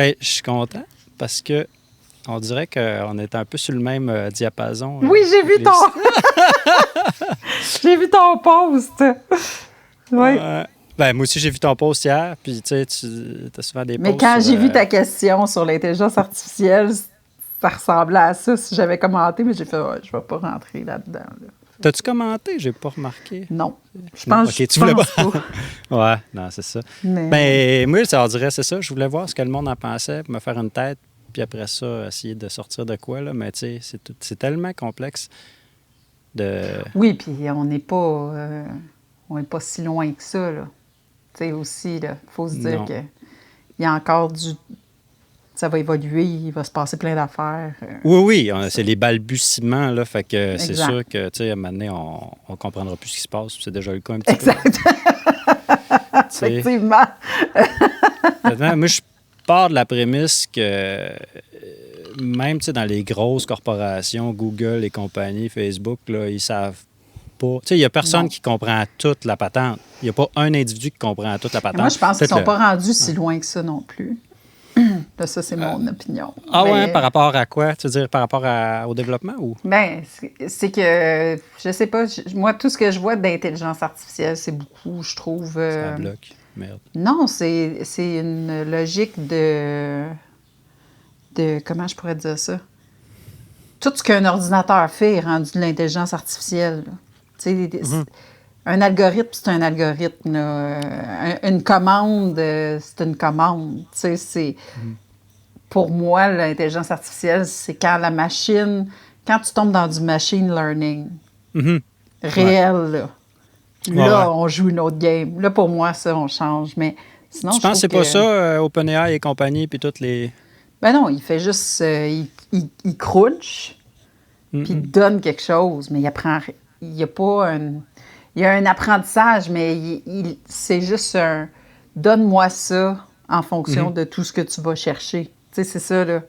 Ben, je suis content parce que on dirait qu'on est un peu sur le même diapason. Oui, j'ai vu j'ai vu ton post. Oui. Ben, moi aussi, j'ai vu ton post hier, puis tu sais, tu as souvent des posts. Mais quand j'ai vu ta question sur l'intelligence artificielle, ça ressemblait à ça si j'avais commenté, mais j'ai fait, je vais pas rentrer là-dedans. Là. T'as-tu commenté? J'ai pas remarqué. Non. Je pense que tu voulais pas. Ouais, non, c'est ça. Mais... Ben, moi, ça dirait, c'est ça. Je voulais voir ce que le monde en pensait, pour me faire une tête, puis après ça, essayer de sortir de quoi, là. Mais tu sais, c'est tellement complexe de... Oui, puis on n'est pas si loin que ça, là. Tu sais, aussi, il faut se dire qu'il y a encore du... Ça va évoluer, il va se passer plein d'affaires. Oui, c'est les balbutiements, là, fait que c'est sûr que, tu sais, à un moment donné, on comprendra plus ce qui se passe, c'est déjà le cas un petit peu. Effectivement. Moi, je pars de la prémisse que même, tu sais, dans les grosses corporations, Google et compagnie, Facebook, là, ils savent pas. Tu sais, il n'y a personne qui comprend toute la patente. Il n'y a pas un individu qui comprend toute la patente. Mais moi, je pense qu'ils ne sont pas rendus si loin que ça non plus. Là, ça, c'est mon opinion. Ah ouais, par rapport à quoi? Tu veux dire par rapport au développement ou? Bien, c'est que, je sais pas, moi, tout ce que je vois d'intelligence artificielle, c'est beaucoup, je trouve... Ça bloque, merde. Non, c'est une logique de... Comment je pourrais dire ça? Tout ce qu'un ordinateur fait est rendu de l'intelligence artificielle. Tu sais, un algorithme, c'est un algorithme. Une commande, c'est une commande. Tu sais, c'est... Pour moi, l'intelligence artificielle, c'est quand la machine... Quand tu tombes dans du machine learning réel, là, on joue une autre game. Là, pour moi, ça, on change. Mais sinon, tu penses que c'est pas ça, OpenAI et compagnie, puis toutes les... Ben non, il fait juste... il crunch, puis il donne quelque chose, mais il apprend... Il n'y a pas un... Il y a un apprentissage, mais c'est juste un... Donne-moi ça en fonction de tout ce que tu vas chercher. Tu sais, c'est ça, là.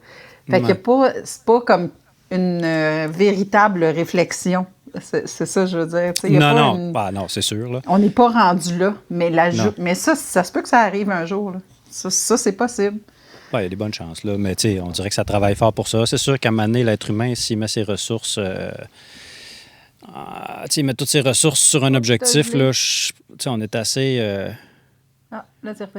Fait qu'il y a pas... C'est pas comme une véritable réflexion. C'est ça, je veux dire. Il y a non, c'est sûr, là. On n'est pas rendu là, mais ça se peut que ça arrive un jour, là. Ça c'est possible. Oui, il y a des bonnes chances, là. Mais tu sais, on dirait que ça travaille fort pour ça. C'est sûr qu'à un moment donné, l'être humain, s'il met ses ressources... il met toutes ses ressources sur un objectif, là, on est assez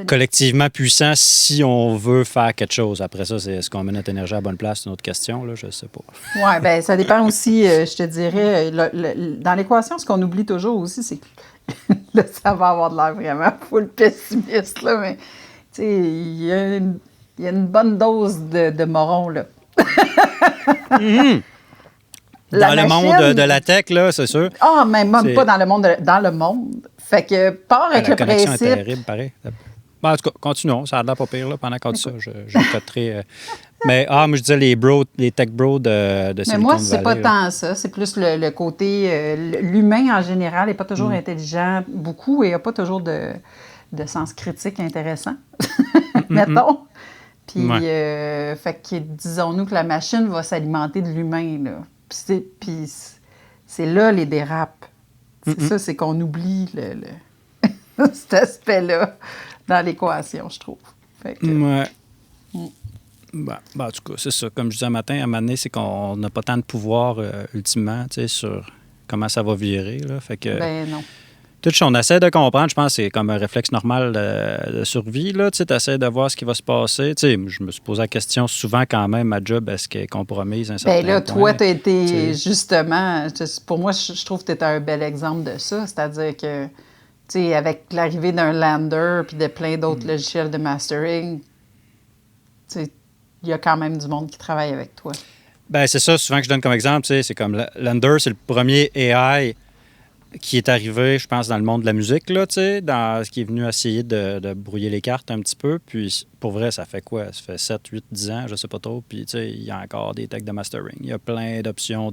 collectivement puissant si on veut faire quelque chose. Après ça, est-ce qu'on met notre énergie à la bonne place? C'est une autre question, là, je ne sais pas. Oui, bien, ça dépend aussi, je te dirais, dans l'équation, ce qu'on oublie toujours aussi, c'est que là, ça va avoir de l'air vraiment full pessimiste, là, mais tu sais, il y a une bonne dose de moron, là. Dans le monde de la tech, là, c'est sûr. Ah, mais même pas dans le monde. Dans le monde. Fait que, part avec le principe... La connexion est terrible, pareil. Ben, en tout cas, continuons. Ça a l'air pas pire, là. Pendant qu'on dit ça, je coterai... Mais, moi, je disais les tech bros de Silicon Valley. Mais moi, c'est pas tant ça. C'est plus le côté... l'humain, en général, n'est pas toujours intelligent beaucoup et n'a pas toujours de sens critique intéressant, mettons. Puis, fait que, disons-nous que la machine va s'alimenter de l'humain, là. Puis c'est là les dérapes. C'est ça, c'est qu'on oublie cet aspect-là dans l'équation, je trouve. Fait que, Ben, en tout cas, c'est ça. Comme je disais un matin, à un moment donné, c'est qu'on n'a pas tant de pouvoir, ultimement, tu sais, sur comment ça va virer, là. Fait que... Ben non. Tout ce qu'on essaie de comprendre, je pense que c'est comme un réflexe normal de survie. Tu essaies de voir ce qui va se passer. T'sais, je me suis posé la question souvent quand même, ma job, est-ce qu'elle est compromise à un certain point? Bien là, toi, tu as été justement... Pour moi, je trouve que tu étais un bel exemple de ça. C'est-à-dire que, tu sais, avec l'arrivée d'un lander puis de plein d'autres logiciels de mastering, tu sais, il y a quand même du monde qui travaille avec toi. Bien, c'est ça, souvent que je donne comme exemple. C'est comme Lander, c'est le premier AI qui est arrivé, je pense, dans le monde de la musique, là, tu sais, qui est venu essayer de brouiller les cartes un petit peu. Puis, pour vrai, ça fait quoi? Ça fait 7, 8, 10 ans, je sais pas trop. Puis, tu sais, il y a encore des techs de mastering. Il y a plein d'options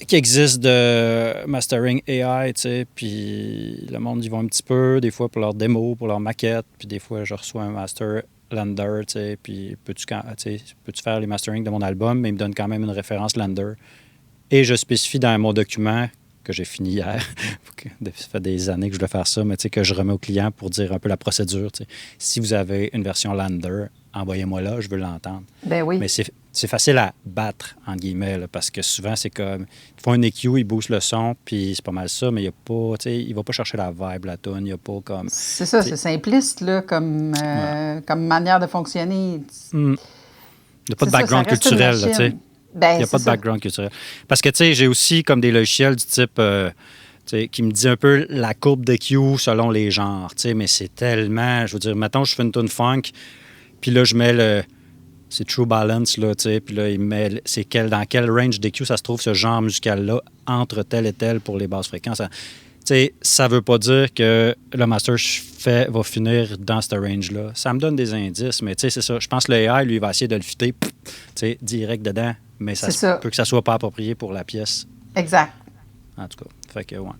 qui existent de mastering AI, tu sais. Puis, le monde y va un petit peu, des fois pour leur démo, pour leur maquette. Puis, des fois, je reçois un master Lander, tu sais. Puis, peux-tu faire les mastering de mon album? Mais il me donne quand même une référence Lander. Et je spécifie dans mon document que j'ai fini hier. Ça fait des années que je dois faire ça, mais que je remets au client pour dire un peu la procédure. T'sais. Si vous avez une version Lander, envoyez-moi là, je veux l'entendre. Ben oui. Mais c'est facile à battre, entre guillemets, là, parce que souvent, c'est comme... Ils font un EQ, ils boostent le son, puis c'est pas mal ça, mais il y a pas... Il va pas chercher la vibe, la tune, il n'y a pas comme... C'est ça, c'est simpliste, là, comme manière de fonctionner. Il n'y a pas de background culturel, là, tu sais. Ben, il n'y a pas de background culturel. Parce que, tu sais, j'ai aussi comme des logiciels du type... qui me dit un peu la courbe de Q selon les genres, mais c'est tellement... Je veux dire, mettons, je fais une tune funk, puis là, je mets le... C'est True Balance, là, tu sais. Puis là, il met... dans quel range d'EQ ça se trouve, ce genre musical-là, entre tel et tel pour les basses fréquences. Tu sais, ça veut pas dire que le master que je fais va finir dans ce range-là. Ça me donne des indices, mais tu sais, c'est ça. Je pense que le AI, lui, va essayer de le fitter, tu sais, direct dedans, mais ça peut que ça soit pas approprié pour la pièce. Exact. En tout cas, fait que, ouais.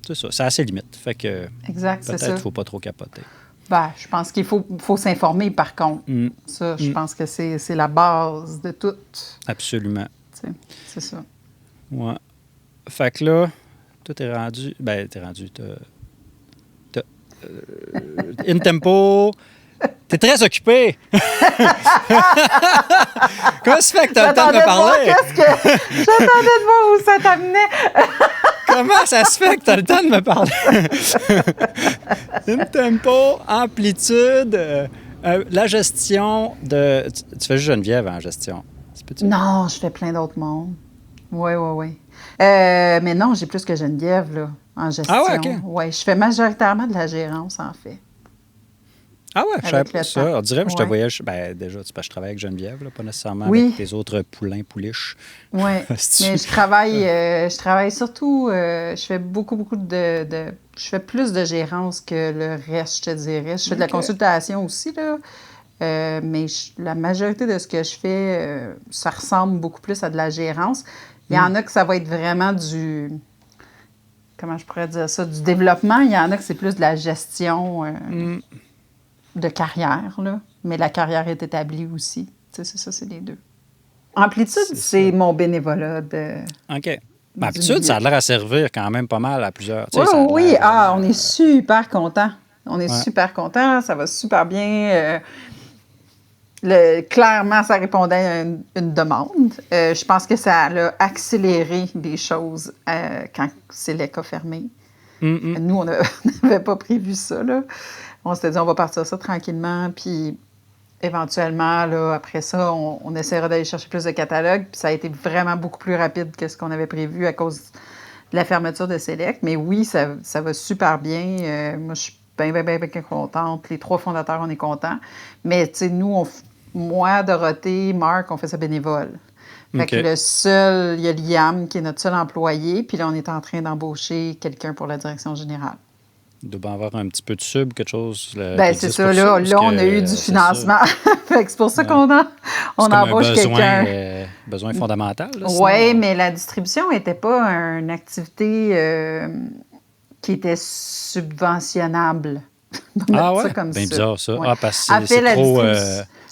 C'est ça. C'est assez limite. Fait que exact, peut-être qu'il ne faut pas trop capoter. Ben, je pense qu'il faut s'informer, par contre. Ça, je pense que c'est la base de tout. Absolument. C'est ça. Ouais. Fait que là, toi, t'es rendu... Ben, t'es rendu... in tempo... T'es très occupé. Comment ça fait que t'as le temps de me parler? J'attendais de voir où ça t'amenait. Comment ça se fait que t'as le temps de me parler? In tempo, amplitude, la gestion de... Tu fais juste Geneviève en gestion. Non, je fais plein d'autres mondes. Oui. Mais non, j'ai plus que Geneviève, là, en gestion. Ah ouais, OK. Oui, je fais majoritairement de la gérance, en fait. Ah ouais, je savais pas ça. On dirait que je te voyais... Ben, déjà, parce que je travaille avec Geneviève, là, pas nécessairement avec tes autres poulains, pouliches. Oui, mais je travaille surtout... je fais beaucoup de... Je fais plus de gérance que le reste, je te dirais. Je fais de la consultation aussi, là. Mais la majorité de ce que je fais, ça ressemble beaucoup plus à de la gérance. Il y en a que ça va être vraiment du... Comment je pourrais dire ça? Du développement. Il y en a que c'est plus de la gestion... de carrière, là. Mais la carrière est établie aussi. Tu sais, c'est ça, c'est les deux. Amplitude, c'est mon bénévolat de... OK. Mais Amplitude, ça a l'air à servir quand même pas mal à plusieurs... Oui, on est super contents. On est super contents, ça va super bien. Clairement, ça répondait à une demande. Je pense que ça a accéléré les choses quand Select a fermé. Nous, on n'avait pas prévu ça, là. On s'était dit, on va partir ça tranquillement, puis éventuellement, là, après ça, on essaiera d'aller chercher plus de catalogues, puis ça a été vraiment beaucoup plus rapide que ce qu'on avait prévu à cause de la fermeture de Select. Mais oui, ça va super bien. Moi, je suis bien contente. Les 3 fondateurs, on est contents. Mais, tu sais, nous, moi, Dorothée, Marc, on fait ça bénévole. Fait que il y a Liam, qui est notre seul employé, puis là, on est en train d'embaucher quelqu'un pour la direction générale. Il doit y avoir un petit peu de sub, quelque chose. Bien, c'est ça. Là, on a eu du financement. Fait que c'est pour ça qu'on embauche quelqu'un. Besoin fondamental. Oui, mais la distribution n'était pas une activité qui était subventionnable. Ah ouais? C'est bien bizarre, ça. Ouais. Ah, parce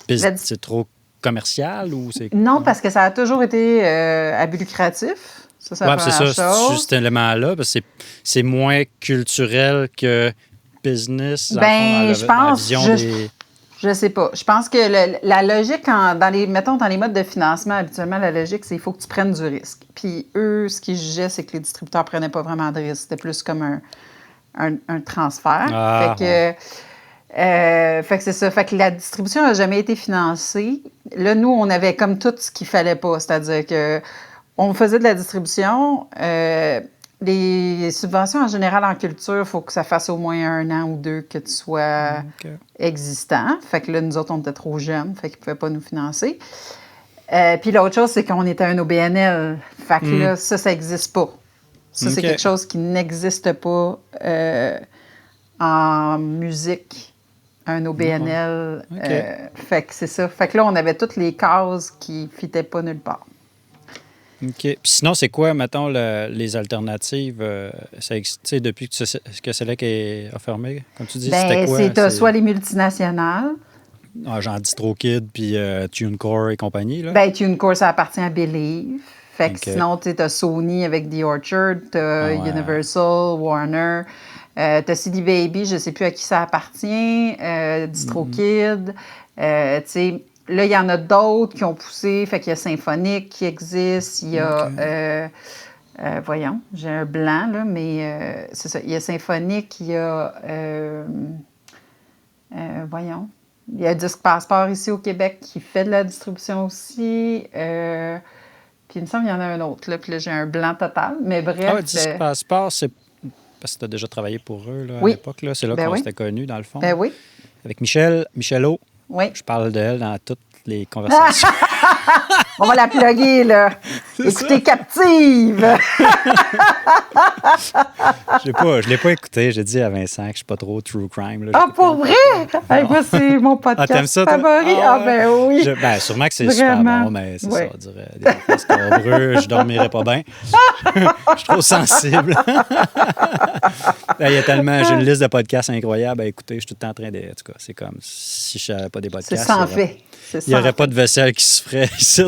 que c'est trop commercial ou c'est... Non, parce que ça a toujours été à but lucratif. Ça c'est ça. C'est juste cet élément-là, parce que c'est moins culturel que business. Ben, je pense... Je sais pas. Je pense que la logique, dans les modes de financement, habituellement, la logique, c'est qu'il faut que tu prennes du risque. Puis eux, ce qu'ils jugeaient, c'est que les distributeurs prenaient pas vraiment de risque. C'était plus comme un transfert. Fait que c'est ça. Fait que la distribution n'a jamais été financée. Là, nous, on avait comme tout ce qu'il fallait pas. C'est-à-dire que on faisait de la distribution. Les subventions, en général, en culture, il faut que ça fasse au moins 1 an ou 2 que tu sois existant. Fait que là, nous autres, on était trop jeunes, fait qu'ils ne pouvaient pas nous financer. Puis l'autre chose, c'est qu'on était un OBNL. Fait que là, ça n'existe pas. Ça, c'est quelque chose qui n'existe pas en musique, un OBNL. Fait que c'est ça. Fait que là, on avait toutes les cases qui ne fitaient pas nulle part. OK. Puis sinon, c'est quoi, mettons, les alternatives? Ça existe depuis que Select a fermé, comme tu dis? C'était quoi? C'est soit les multinationales. Genre DistroKid, puis TuneCore et compagnie, là? Bien, TuneCore, ça appartient à Believe. Fait que Ok. sinon, tu as Sony avec The Orchard, tu as Ah ouais. Universal, Warner, tu as CD Baby, je ne sais plus à qui ça appartient, DistroKid. Tu sais, là, il y en a d'autres qui ont poussé. Fait qu'il y a Symphonique qui existe. Il y a. Ok. Voyons, j'ai un blanc, là, mais c'est ça. Il y a Symphonique, il y a. Voyons. Il y a Disque Passeport ici au Québec qui fait de la distribution aussi. Puis il me semble qu'il y en a un autre, là. Puis là, j'ai un blanc total. Mais Ah bref. ouais, Disque Passport, c'est parce que tu as déjà travaillé pour eux là, à Oui. l'époque. Là. C'est là Ben qu'on oui. s'était connus, dans le fond. Ben oui. Avec Michelot. Oui. Je parle d'elle dans toutes les conversations. On va la plugger, là. Écoutez, Captive! Je l'ai pas écouté. J'ai dit à Vincent que je suis pas trop true crime. Là. Ah, J'écoute pour vrai? Hey, moi, c'est mon podcast t'aimes ça, toi? favori. Ah, Ben oui. Ben, sûrement que c'est super Vraiment. bon, mais c'est Ouais. ça. On dirait des affaires scabreux, je dormirais pas bien. Je suis trop sensible. Là, il y a tellement, j'ai une liste de podcasts incroyables à écouter. Je suis tout le temps en train de. En tout cas, c'est comme si je n'avais pas des podcasts. C'est sans fait. Il n'y aurait pas de vaisselle qui se ferait ici.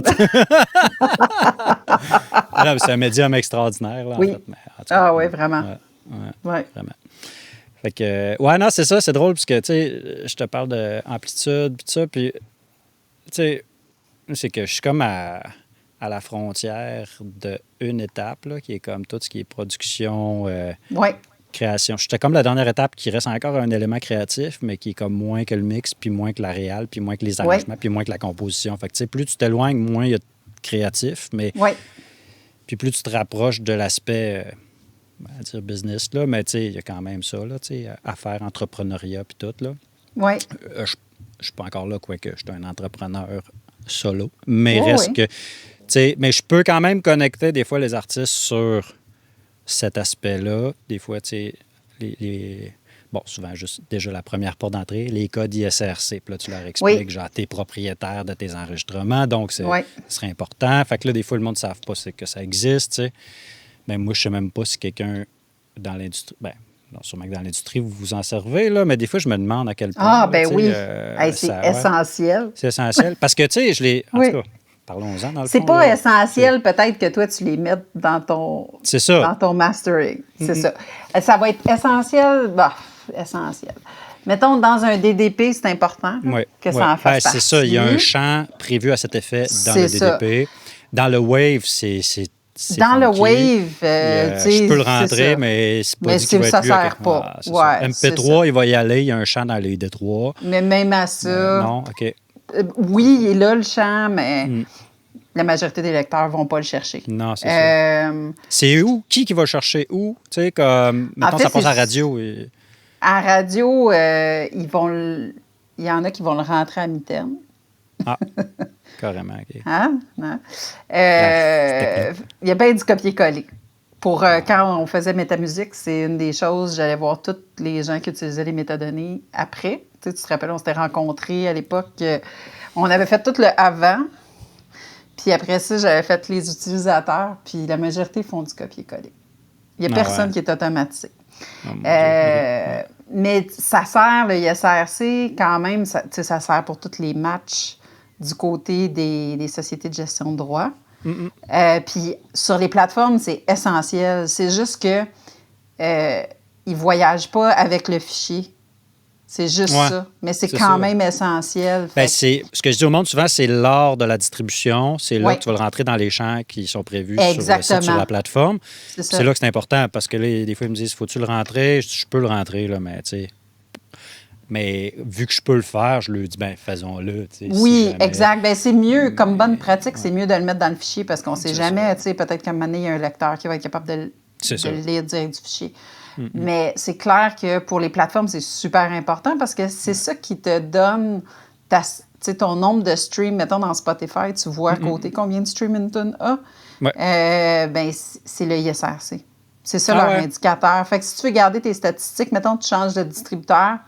Non, c'est un médium extraordinaire, là, Oui. en fait. Mais, en tout cas, Ah oui, vraiment. Ouais, vraiment. Fait que, ouais, non, c'est ça, c'est drôle, parce que, tu sais, je te parle d'amplitude, puis tout ça, puis, tu sais, c'est que je suis comme à la frontière d'une étape, là, qui est comme tout ce qui est production, Oui. création. J'étais comme la dernière étape qui reste encore un élément créatif, mais qui est comme moins que le mix, puis moins que la réal, puis moins que les arrangements, puis moins que la composition. Fait que, tu sais, plus tu t'éloignes, moins il y a de créatif, mais Oui. puis plus tu te rapproches de l'aspect, à dire business, là, mais tu sais, il y a quand même ça, là, tu sais, affaires, entrepreneuriat, puis tout, là. Oui. Je suis pas encore là, quoique je suis un entrepreneur solo, mais Oh, reste oui. que, tu sais, mais je peux quand même connecter des fois les artistes sur cet aspect-là. Des fois, tu sais, bon, souvent, juste déjà la première porte d'entrée, les codes ISRC. Puis là, tu leur expliques, Oui. genre, t'es propriétaire de tes enregistrements, donc ce Oui. serait important. Fait que là, des fois, le monde ne savent pas que ça existe, tu sais. Ben, moi, je sais même pas si quelqu'un dans l'industrie... Ben, non, sûrement que dans l'industrie, vous vous en servez, là, mais des fois, je me demande à quel point... Ah, là, ben tu sais, oui. Hey, c'est ça- ouais, essentiel. c'est essentiel. Parce que, tu sais, je l'ai... En Oui. tout cas, parlons-en, dans le C'est fond. pas là. essentiel, peut-être que toi, tu les mettes dans C'est ça. ton mastering. C'est ça. Ça va être essentiel. Bah, essentiel. Mettons, dans un DDP, c'est important là, Ouais, que ouais. ça en fasse Ben, partie. c'est ça, il y a un champ prévu à cet effet dans C'est le ça. DDP. Dans le Wave, c'est Dans le funky. Wave, tu sais, je peux le c'est rentrer, ça. mais c'est pas Mais dit qu'il va ça être lu. à sert quelque- pas. Ah, c'est Ouais, ça. c'est MP3, il va y aller, il y a un champ dans les D3. Mais même à ça, Non, OK. oui, il est là le champ, mais Hmm. la majorité des lecteurs ne vont pas le chercher. Non, c'est ça. C'est où? Qui va chercher où? Tu sais, comme, mettons, fait, ça passe à la c'est- radio. À radio, il y en a qui vont le rentrer à mi-terme. Ah, carrément, OK. Hein? Hein? c'est Il y a bien du copier-coller. Pour quand on faisait Métamusique, c'est une des choses, j'allais voir tous les gens qui utilisaient les métadonnées après. Tu sais, tu te rappelles, on s'était rencontrés à l'époque. On avait fait tout le avant. Puis après ça, j'avais fait les utilisateurs. Puis la majorité font du copier-coller. Il n'y a Ah personne ouais. qui est automatisé. Oh, mon Dieu. OK. Mais ça sert, le ISRC, quand même, ça sert pour tous les matchs du côté des sociétés de gestion de droits. Puis sur les plateformes, c'est essentiel. C'est juste que ils ne voyagent pas avec le fichier. C'est juste Ouais, ça. Mais c'est c'est quand ça. même essentiel. Ben, Fait ce que je dis au monde souvent, c'est l'art de la distribution. C'est là Oui. que tu vas le rentrer dans les champs qui sont prévus sur le site, Exactement. sur la plateforme. c'est ça. C'est là que c'est important parce que là, des fois, ils me disent, faut-tu le rentrer? Je peux le rentrer, là, mais tu sais. Mais vu que je peux le faire, je leur dis, ben faisons-le. tu sais, Oui, si jamais- exact. Ben, c'est mieux, comme bonne pratique, c'est mieux de le mettre dans le fichier parce qu'on ne sait C'est jamais, ça. tu sais, peut-être qu'à un moment donné, il y a un lecteur qui va être capable de C'est ça. le lire direct du fichier. Mais c'est clair que pour les plateformes, c'est super important parce que c'est ça qui te donne tu sais, ton nombre de streams. Mettons, dans Spotify, tu vois à côté combien de streams une tune a. Ouais. Ben, c'est le ISRC. C'est ça Ah leur ouais. indicateur. Fait que si tu veux garder tes statistiques, mettons, tu changes de distributeur.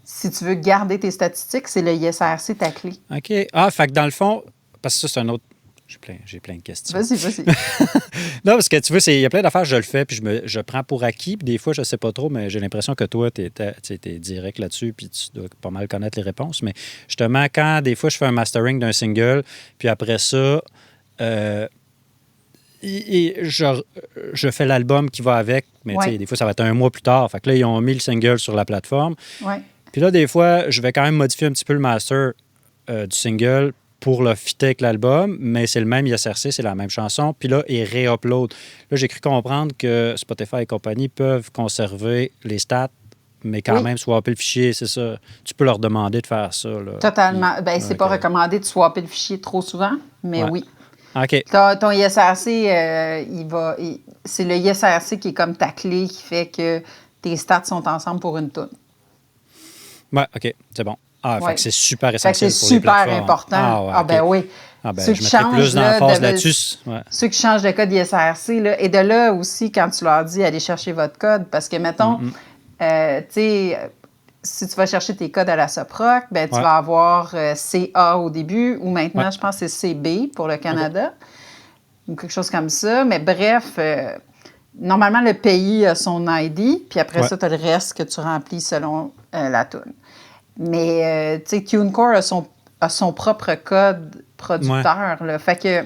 Si tu veux garder tes statistiques, c'est le ISRC ta clé. OK. Ah, fait que dans le fond, parce que ça, c'est un autre. J'ai plein de questions. Vas-y. Non, parce que tu vois, il y a plein d'affaires, je le fais, puis je prends pour acquis. Puis des fois, je ne sais pas trop, mais j'ai l'impression que toi, tu es direct là-dessus, puis tu dois pas mal connaître les réponses. Mais justement, quand des fois, je fais un mastering d'un single, puis après ça, je fais l'album qui va avec, mais tu sais, des fois, ça va être un mois plus tard. Fait que là, ils ont mis le single sur la plateforme. Ouais. Puis là, des fois, je vais quand même modifier un petit peu le master du single pour le fitter avec l'album, mais c'est le même ISRC, c'est la même chanson. Puis là, ils réuploadent. Là, j'ai cru comprendre que Spotify et compagnie peuvent conserver les stats, mais quand même swapper le fichier, c'est ça. Tu peux leur demander de faire ça. Là. Totalement. Puis, C'est pas recommandé de swapper le fichier trop souvent, mais oui. OK. Ton ISRC, c'est le ISRC qui est comme ta clé qui fait que tes stats sont ensemble pour une toune. Ouais, OK, c'est bon. Fait que c'est super essentiel pour les c'est super plateformes. important. Ben oui. Ceux qui changent, plus d'emphase là-dessus. Ceux qui changent de code ISRC, là, et de là aussi, quand tu leur dis, allez chercher votre code, parce que, mettons, tu sais, si tu vas chercher tes codes à la SOPROC, ben, tu vas avoir CA au début, ou maintenant, je pense que c'est CB pour le Canada, ou quelque chose comme ça. Mais bref, normalement, le pays a son ID, puis après ça, tu as le reste que tu remplis selon la toune. Mais, tu sais, TuneCore a son propre code producteur, là. Fait que,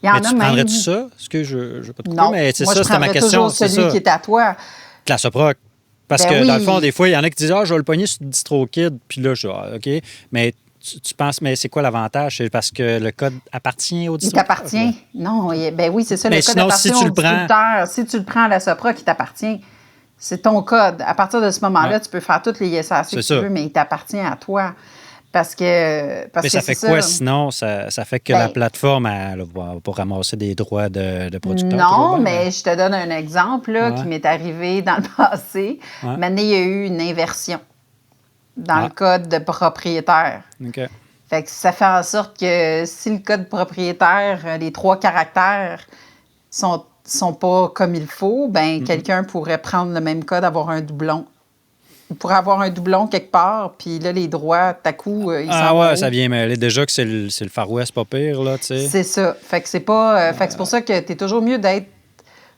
il y en a même... tu prendrais-tu ça? Est-ce que je ne vais pas te couper, non, mais c'est moi, ça, c'était ma question. Toujours celui qui est à toi. La SOPROC. Parce que, dans le fond, des fois, il y en a qui disent « Ah, je vais le pogner sur DistroKid. » Puis là, je dis « Ah, OK. » Mais tu penses, mais c'est quoi l'avantage? C'est parce que le code appartient au distributeur? Il t'appartient. Non, ben oui, c'est ça. Mais le code sinon, appartient au distributeur. Si tu le prends à la SOPROC, il t'appartient. C'est ton code. À partir de ce moment-là, tu peux faire toutes les ISRC que tu veux, mais il t'appartient à toi. Parce que. Mais ça fait quoi sinon? Ça fait que la plateforme elle va pas ramasser des droits de producteur? Non, mais je te donne un exemple là, qui m'est arrivé dans le passé. Maintenant, il y a eu une inversion dans le code de propriétaire. OK. Fait que ça fait en sorte que si le code propriétaire, les 3 caractères sont pas comme il faut, ben quelqu'un pourrait prendre le même code, avoir un doublon. Il pourrait avoir un doublon quelque part, puis là, les droits, à coup, ils s'en vont. Ça vient mêler. Déjà que c'est le Far West pas pire, là, tu sais. C'est ça. Fait que c'est pas... fait que c'est pour ça que tu es toujours mieux d'être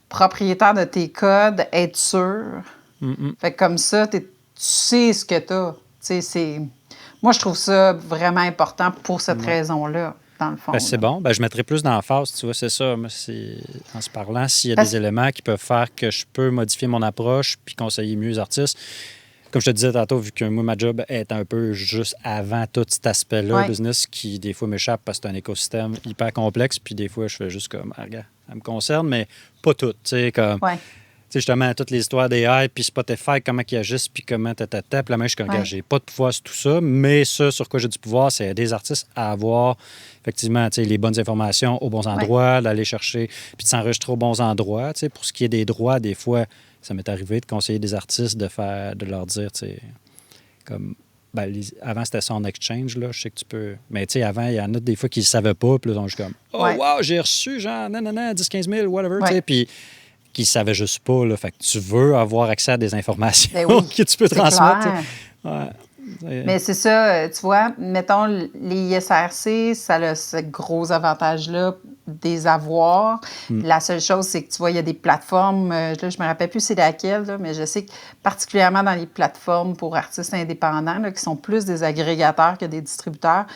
propriétaire de tes codes, être sûr. Fait que comme ça, tu sais ce que tu as. Tu sais, moi, je trouve ça vraiment important pour cette raison-là, dans le fond. C'est bon. Je mettrais plus d'emphase, tu vois, c'est ça. Moi, en se parlant, s'il y a des éléments qui peuvent faire que je peux modifier mon approche puis conseiller mieux les artistes. Comme je te disais tantôt, vu que moi, ma job est un peu juste avant tout cet aspect-là, business, qui des fois m'échappe parce que c'est un écosystème hyper complexe, puis des fois, je fais juste comme, regarde, ça me concerne, mais pas tout. Tu sais, comme, tu sais, justement, toutes les histoires d'AI, puis Spotify, comment ils agissent, puis comment puis la main, je suis comme, regarde, j'ai pas de pouvoir sur tout ça, mais ça, sur quoi j'ai du pouvoir, c'est des artistes à avoir, effectivement, tu sais, les bonnes informations aux bons endroits, d'aller chercher, puis de s'enregistrer aux bons endroits. Tu sais, pour ce qui est des droits, des fois, ça m'est arrivé de conseiller des artistes de leur dire, tu sais, comme, avant c'était Sound Exchange, là, je sais que tu peux, mais tu sais, avant, il y en a des fois qui ne savaient pas, puis là, ils sont juste comme, oh, wow, j'ai reçu, genre, 10-15 000, whatever, tu sais, puis qui ne savaient juste pas, là, fait que tu veux avoir accès à des informations que tu peux transmettre. Mais c'est ça, tu vois, mettons, les ISRC, ça a ce gros avantage-là des avoirs. La seule chose, c'est que tu vois, il y a des plateformes, là, je me rappelle plus c'est laquelle, là, mais je sais que particulièrement dans les plateformes pour artistes indépendants, là, qui sont plus des agrégateurs que des distributeurs,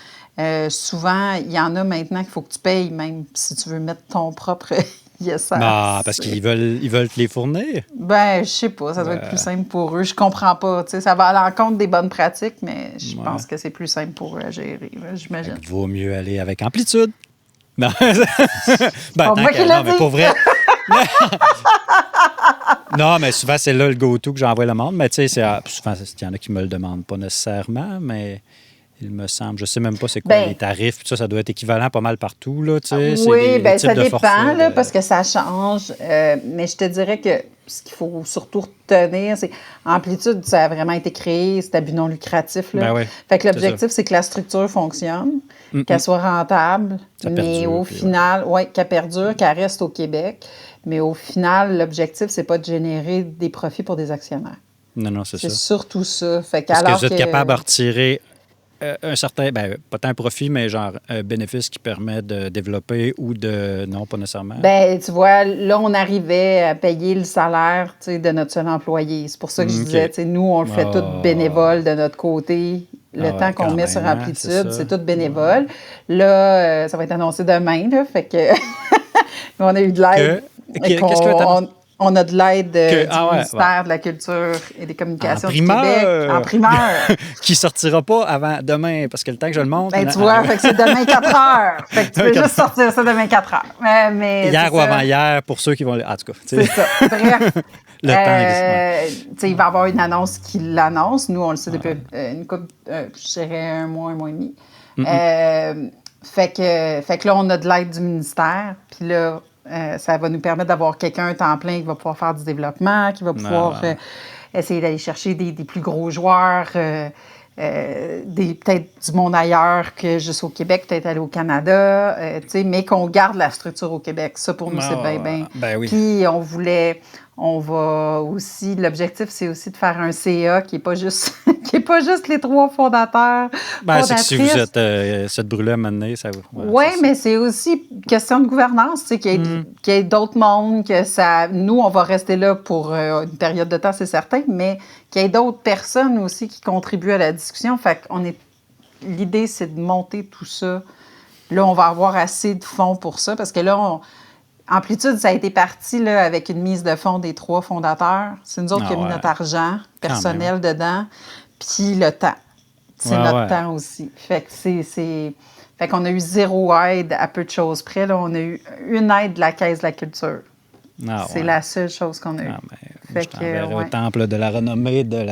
souvent, il y en a maintenant qu'il faut que tu payes même si tu veux mettre ton propre ISRC. Non, parce qu'ils veulent te les fournir. Ben, je sais pas, ça doit être plus simple pour eux. Je comprends pas, tu sais, ça va à l'encontre des bonnes pratiques, mais je pense que c'est plus simple pour eux à gérer, j'imagine. Il vaut mieux aller avec Amplitude. Non, mais pour vrai. Non, mais souvent, c'est là le go-to que j'envoie le monde. Mais tu sais, souvent, il y en a qui me le demandent pas nécessairement, mais il me semble. Je sais même pas c'est quoi les tarifs. Ça doit être équivalent pas mal partout, là, tu sais. Oui, bien, ça dépend, là, parce que ça change. Mais je te dirais que ce qu'il faut surtout retenir, c'est Amplitude, ça a vraiment été créé, c'est à but non lucratif, là. Fait que l'objectif, c'est que la structure fonctionne, qu'elle soit rentable, mais au final, qu'elle perdure, qu'elle reste au Québec. Mais au final, l'objectif, c'est pas de générer des profits pour des actionnaires. Non, c'est ça. C'est surtout ça. Fait parce que vous êtes capable de retirer un certain, pas tant un profit, mais genre un bénéfice qui permet de développer ou de... Non, pas nécessairement. Bien, tu vois, là, on arrivait à payer le salaire de notre seul employé. C'est pour ça que je disais, nous, on le fait tout bénévole de notre côté. Le temps qu'on met sur Amplitude, c'est tout bénévole. Là, ça va être annoncé demain, là, fait que... Mais on a eu de l'aide. Qu'est-ce que t'as On a de l'aide du ministère ouais. de la Culture et des Communications du primeur, Québec. En primeur. Qui sortira pas avant demain, parce que le temps que je le monte... Ben, tu vois, fait que c'est demain 4 heures. Fait que tu peux juste sortir ça demain 4 heures. Mais hier ou avant-hier, pour ceux qui vont... En tout cas. C'est ça. Bref. Le temps il va y avoir une annonce qui l'annonce. Nous, on le sait depuis une couple, je dirais un mois et demi. Fait que là, on a de l'aide du ministère. Puis là, ça va nous permettre d'avoir quelqu'un à temps plein qui va pouvoir faire du développement, qui va pouvoir essayer d'aller chercher des plus gros joueurs, peut-être du monde ailleurs que juste au Québec, peut-être aller au Canada, mais qu'on garde la structure au Québec. Ça, pour nous, c'est bien. Ben oui. Puis, on va aussi, l'objectif, c'est aussi de faire un CA qui n'est pas juste les 3 fondateurs. C'est que si vous êtes cette brûlée à mener, ça vous... Oui, mais c'est aussi question de gouvernance, qu'il y ait d'autres mondes, que ça... Nous, on va rester là pour une période de temps, c'est certain, mais qu'il y ait d'autres personnes aussi qui contribuent à la discussion. Fait qu'on est... L'idée, c'est de monter tout ça. Là, on va avoir assez de fonds pour ça, parce que là, Amplitude, ça a été parti là, avec une mise de fonds des 3 fondateurs. C'est nous autres qui avons mis notre argent personnel dedans, puis le temps. C'est notre temps aussi. Fait que Fait qu'on a eu 0 aide à peu de choses près. Là, on a eu une aide de la Caisse de la Culture. C'est la seule chose qu'on a eue. Je t'enverrai au temple de la renommée de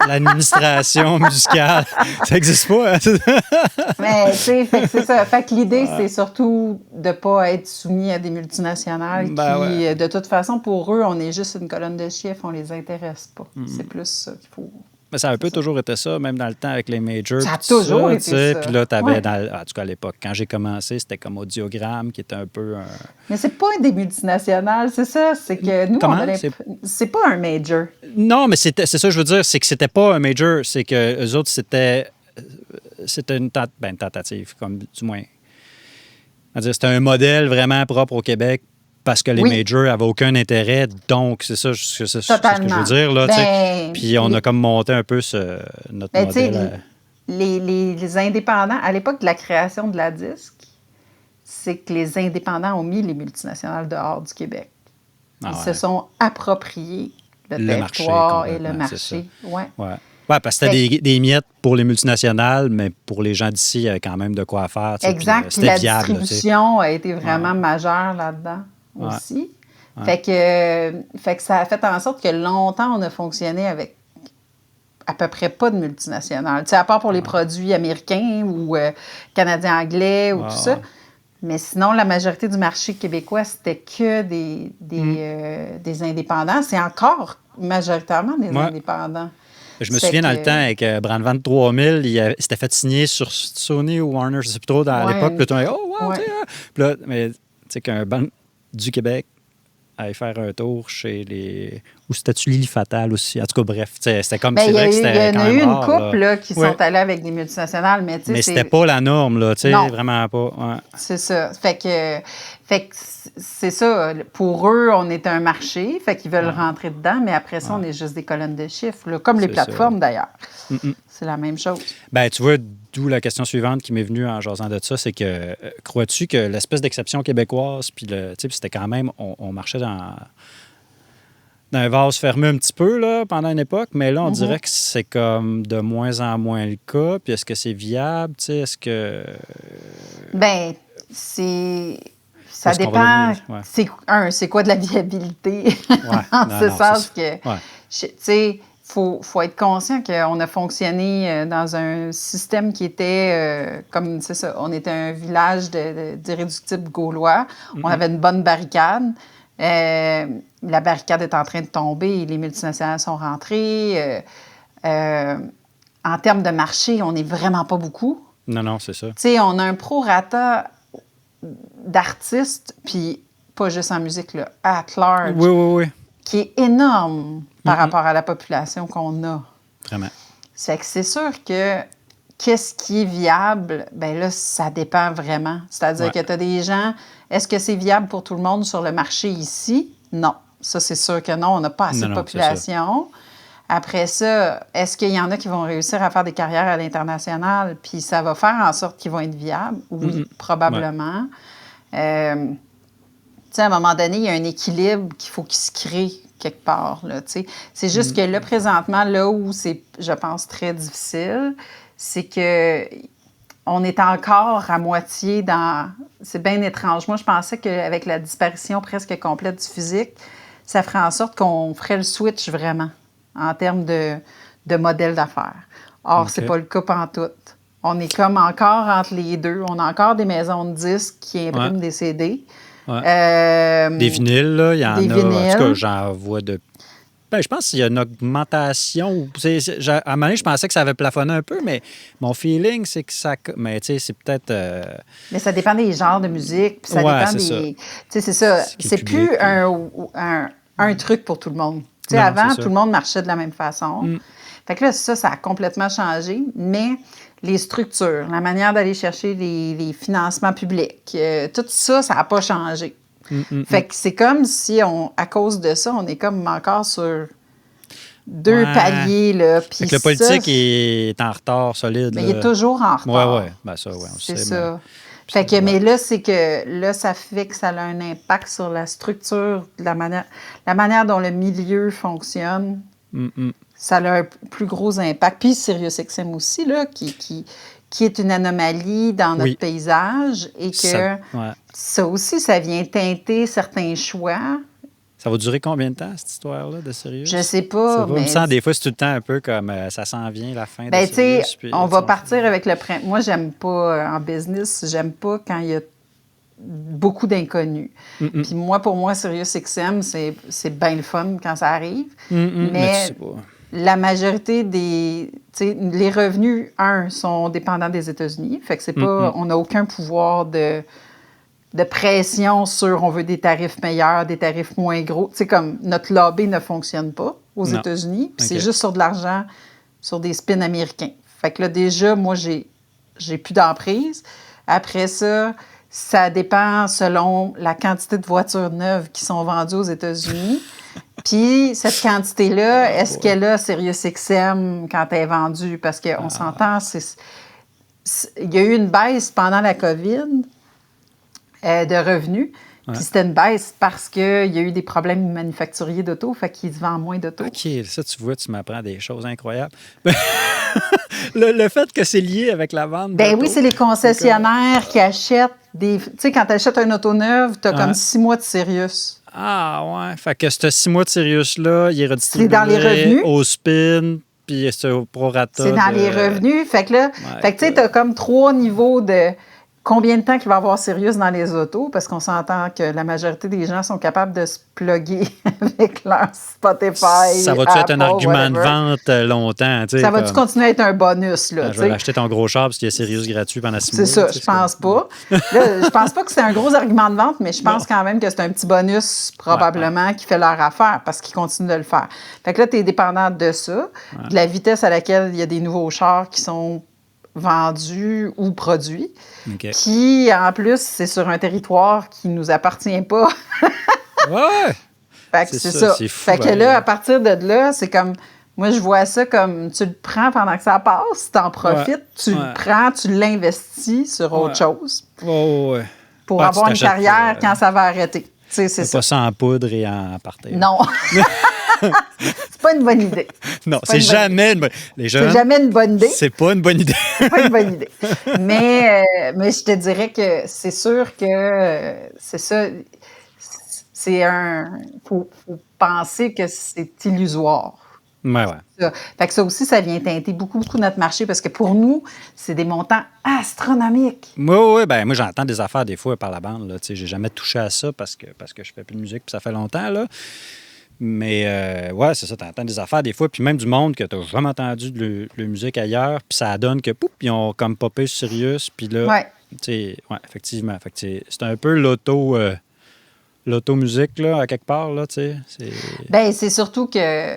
l'administration musicale. Ça n'existe pas, hein? Mais, c'est ça. Fait que l'idée, c'est surtout de ne pas être soumis à des multinationales qui, de toute façon, pour eux, on est juste une colonne de chiffres, on les intéresse pas. C'est plus ça qu'il faut... Mais ça a un peu toujours été ça, même dans le temps avec les majors. Ça a toujours été ça. Puis là, tu avais, en tout cas à l'époque, quand j'ai commencé, c'était comme Audiogramme, qui était un peu... Mais c'est pas des multinationales, c'est ça. C'est que nous, c'est pas un major. Non, mais c'est ça que je veux dire, c'est que c'était pas un major. C'est que eux autres, c'était une tentative, comme du moins. C'était un modèle vraiment propre au Québec, parce que les majors n'avaient aucun intérêt. Donc, c'est ça ce que je veux dire. Là, puis on a comme monté un peu notre modèle. Les indépendants, à l'époque de la création de la disque, c'est que les indépendants ont mis les multinationales dehors du Québec. Ils se sont appropriés le territoire et le marché. Oui, parce que c'était des miettes pour les multinationales, mais pour les gens d'ici, il y avait quand même de quoi faire. Exact. Puis la distribution a été vraiment majeure là-dedans aussi. Fait que ça a fait en sorte que longtemps, on a fonctionné avec à peu près pas de multinationales. À part pour les produits américains ou canadiens-anglais ou tout ça. Mais sinon, la majorité du marché québécois, c'était que des indépendants. C'est encore majoritairement des indépendants. Je me souviens dans le temps, avec Brandvan 3000, il s'était fait signer sur Sony ou Warner, je ne sais plus trop, à l'époque. Puis là, puis là, mais tu sais qu'un band du Québec allait faire un tour chez les... Ou c'était-tu Lily Fatal aussi? En tout cas, bref, c'était comme... c'est vrai que c'était quand même rare. Il y en a eu une couple là, qui sont allés avec des multinationales, mais tu sais... Mais c'était pas la norme, là, tu sais, vraiment pas. Ouais. C'est ça. Fait que c'est ça. Pour eux, on est un marché, fait qu'ils veulent rentrer dedans, mais après ça, on est juste des colonnes de chiffres, là, comme les plateformes, d'ailleurs. C'est la même chose. Bien, tu vois, d'où la question suivante qui m'est venue en jasant de ça, c'est que crois-tu que l'espèce d'exception québécoise, puis c'était quand même, on marchait dans un vase fermé un petit peu là, pendant une époque, mais là, on dirait que c'est comme de moins en moins le cas. Puis est-ce que c'est viable? Est-ce que... Bien, ça dépend. C'est quoi de la viabilité? En ce sens que, tu sais, faut être conscient qu'on a fonctionné dans un système qui était comme, c'est ça, on était un village d'irréductibles gaulois. On avait une bonne barricade. La barricade est en train de tomber et les multinationales sont rentrées. En termes de marché, on n'est vraiment pas beaucoup. Non, c'est ça. Tu sais, on a un prorata d'artistes, puis pas juste en musique, là, at large. Oui. Qui est énorme par rapport à la population qu'on a. Vraiment. C'est que c'est sûr que qu'est-ce qui est viable, bien là, ça dépend vraiment. C'est-à-dire que tu as des gens, est-ce que c'est viable pour tout le monde sur le marché ici? Non. Ça, c'est sûr que non, on n'a pas assez de population. Après ça, est-ce qu'il y en a qui vont réussir à faire des carrières à l'international, puis ça va faire en sorte qu'ils vont être viables? Oui, probablement. sais, à un moment donné, il y a un équilibre qu'il se crée quelque part, là, tu sais. C'est juste que là, présentement, là où c'est, je pense, très difficile, c'est que on est encore à moitié dans... C'est bien étrange. Moi, je pensais qu'avec la disparition presque complète du physique, ça ferait en sorte qu'on ferait le switch vraiment en termes de modèle d'affaires. Or, c'est pas le cas pantoute. On est comme encore entre les deux. On a encore des maisons de disques qui impriment des CD. Des vinyles, là, il y en des a. vinyles. En tout cas, j'en vois de... Ben, je pense qu'il y a une augmentation. À un moment donné, je pensais que ça avait plafonné un peu, mais mon feeling, c'est que ça... Mais tu sais, c'est peut-être... Mais ça dépend des genres de musique, puis ça dépend des... Tu sais, c'est ça. C'est plus un truc pour tout le monde. Tu sais, avant, tout le monde marchait de la même façon. Fait que là, ça a complètement changé, mais les structures, la manière d'aller chercher les financements publics, tout ça, ça n'a pas changé. Fait que c'est comme si, à cause de ça, on est comme encore sur deux paliers. Là, fait que le politique est en retard solide. Mais il est toujours en retard. Oui. Ben ça, on c'est sait. Ça. Fait que, mais là, c'est que là, ça fait que ça a un impact sur la structure, la manière dont le milieu fonctionne. Ça a un plus gros impact. Puis SiriusXM aussi, là, qui est une anomalie dans notre paysage et que ça aussi, ça vient teinter certains choix. Ça va durer combien de temps, cette histoire-là de Sirius? Je sais pas. Mais... Il me semble, des fois, c'est tout le temps un peu comme ça s'en vient, la fin de Sirius. Puis, on va partir avec le printemps. Moi, j'aime pas, en business, j'aime pas quand il y a beaucoup d'inconnus. Puis moi, pour moi, SiriusXM, c'est bien le fun quand ça arrive. Mais la majorité des... Les revenus, sont dépendants des États-Unis. Fait que c'est pas... On n'a aucun pouvoir de pression sur on veut des tarifs meilleurs, des tarifs moins gros. Tu sais, comme notre lobby ne fonctionne pas aux États-Unis. Puis c'est juste sur de l'argent, sur des spins américains. Fait que là, déjà, moi, j'ai plus d'emprise. Après ça... Ça dépend selon la quantité de voitures neuves qui sont vendues aux États-Unis. Puis, cette quantité-là, est-ce qu'elle a SiriusXM quand elle est vendue? Parce qu'on s'entend, il y a eu une baisse pendant la COVID de revenus. Puis c'était une baisse parce qu'il y a eu des problèmes manufacturiers d'auto, fait qu'ils se vendent moins d'auto. OK, ça, tu vois, tu m'apprends des choses incroyables. le fait que c'est lié avec la vente d'auto. Oui, c'est les concessionnaires qui achètent des... Tu sais, quand tu achètes un auto neuve, tu as comme 6 mois de Sirius. Ah, ouais. Fait que ce 6 mois de Sirius-là, il est redistribué dans les revenus. Au spin, puis c'est au prorata. C'est dans les revenus. Fait que là, tu sais, tu as comme 3 niveaux de... Combien de temps qu'il va y avoir Sirius dans les autos? Parce qu'on s'entend que la majorité des gens sont capables de se plugger avec leur Spotify. Ça va-tu être un argument de vente longtemps? Ça va-tu continuer à être un bonus? Là, je vais acheter ton gros char parce qu'il y a Sirius gratuit pendant 6 mois. C'est ça, je pense pas. Là, je pense pas que c'est un gros argument de vente, mais je pense quand même que c'est un petit bonus probablement qui fait leur affaire parce qu'ils continuent de le faire. Fait que là, tu es dépendant de ça, de la vitesse à laquelle il y a des nouveaux chars qui sont vendus ou produits. Qui, en plus, c'est sur un territoire qui ne nous appartient pas. Fait que c'est ça. C'est fou, fait que là, à partir de là, c'est comme... Moi, je vois ça comme tu le prends pendant que ça passe, tu en profites, tu le prends, tu l'investis sur autre chose pour avoir une carrière quand ça va arrêter. C'est pas ça en poudre et en parterre. Non. C'est pas une bonne idée. Non, c'est jamais une bonne idée. Les jeunes, c'est jamais une bonne idée. C'est pas une bonne idée. C'est pas une bonne idée. Mais je te dirais que c'est sûr que c'est ça. C'est faut penser que c'est illusoire. Ouais. Ça. Fait que ça aussi, ça vient teinter beaucoup notre marché parce que pour nous, c'est des montants astronomiques. Oui. Ben moi, j'entends des affaires des fois par la bande. Là. J'ai jamais touché à ça parce que je fais plus de musique puis ça fait longtemps. Là. Mais c'est ça, tu entends des affaires des fois, puis même du monde que tu n'as jamais entendu de la musique ailleurs, puis ça donne que, pouf, ils ont comme popé sur Sirius, puis là, effectivement. Fait que c'est un peu l'auto-musique, là, à quelque part, là, tu sais. Bien, c'est surtout que,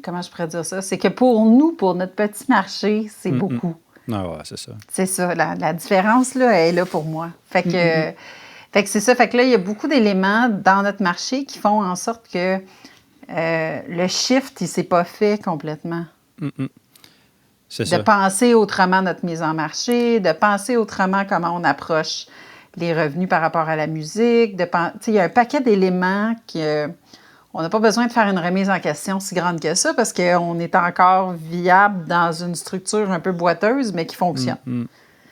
comment je pourrais dire ça? C'est que pour nous, pour notre petit marché, c'est beaucoup. Ah, c'est ça. C'est ça, la différence, là, elle est là pour moi. Fait que... Fait que c'est ça. Fait que là, il y a beaucoup d'éléments dans notre marché qui font en sorte que le shift, il ne s'est pas fait complètement. C'est ça. De penser autrement notre mise en marché, de penser autrement comment on approche les revenus par rapport à la musique. Il y a un paquet d'éléments on n'a pas besoin de faire une remise en question si grande que ça parce qu'on est encore viable dans une structure un peu boiteuse, mais qui fonctionne.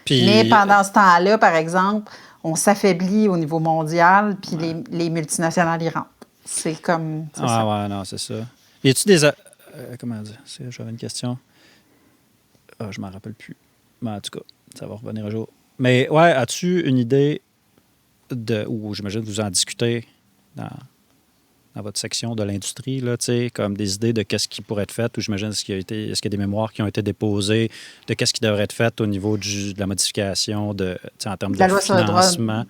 Puis, Mais pendant ce temps-là, par exemple, on s'affaiblit au niveau mondial, puis les multinationales y rentrent. C'est comme... C'est ça. ouais, non, c'est ça. Y a-tu des... comment dire? J'avais une question. Je m'en rappelle plus. Mais en tout cas, ça va revenir un jour. Mais ouais, as-tu une idée ou j'imagine que vous en discutez dans votre section de l'industrie, là, comme des idées de qu'est-ce qui pourrait être fait, ou j'imagine est-ce qu'il y a des mémoires qui ont été déposées de qu'est-ce qui devrait être fait au niveau de la modification en termes de financement.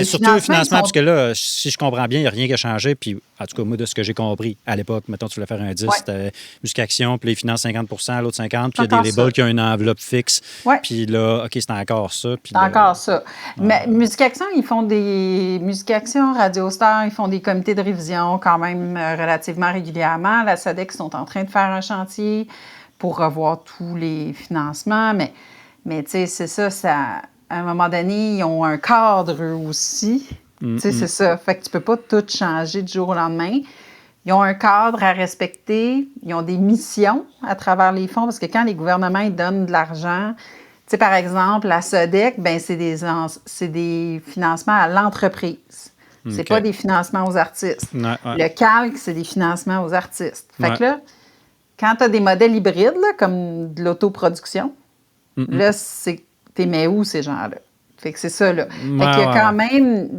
Surtout le financement, parce que là, si je comprends bien, il n'y a rien qui a changé. Puis, en tout cas, moi, de ce que j'ai compris, à l'époque, mettons, tu voulais faire un 10, c'était Musicaction, puis ils financent 50 l'autre 50 puis il y a des labels qui ont une enveloppe fixe. Puis là, OK, c'est encore ça. C'est encore ça. Mais Musicaction, ils font des... Musicaction, Radio Star, ils font des comités de révision quand même relativement régulièrement. La SODEC sont en train de faire un chantier pour revoir tous les financements. Mais tu sais, c'est ça, à un moment donné, ils ont un cadre eux aussi. Tu sais, c'est ça. Fait que tu peux pas tout changer du jour au lendemain. Ils ont un cadre à respecter. Ils ont des missions à travers les fonds parce que quand les gouvernements ils donnent de l'argent, tu sais, par exemple, la SODEC, ben c'est des financements à l'entreprise. C'est pas des financements aux artistes. Le calque, c'est des financements aux artistes. Fait que là, quand tu as des modèles hybrides, là, comme de l'autoproduction, là, t'es mets où, ces gens-là? Fait que c'est ça, là. Fait qu'il y a quand même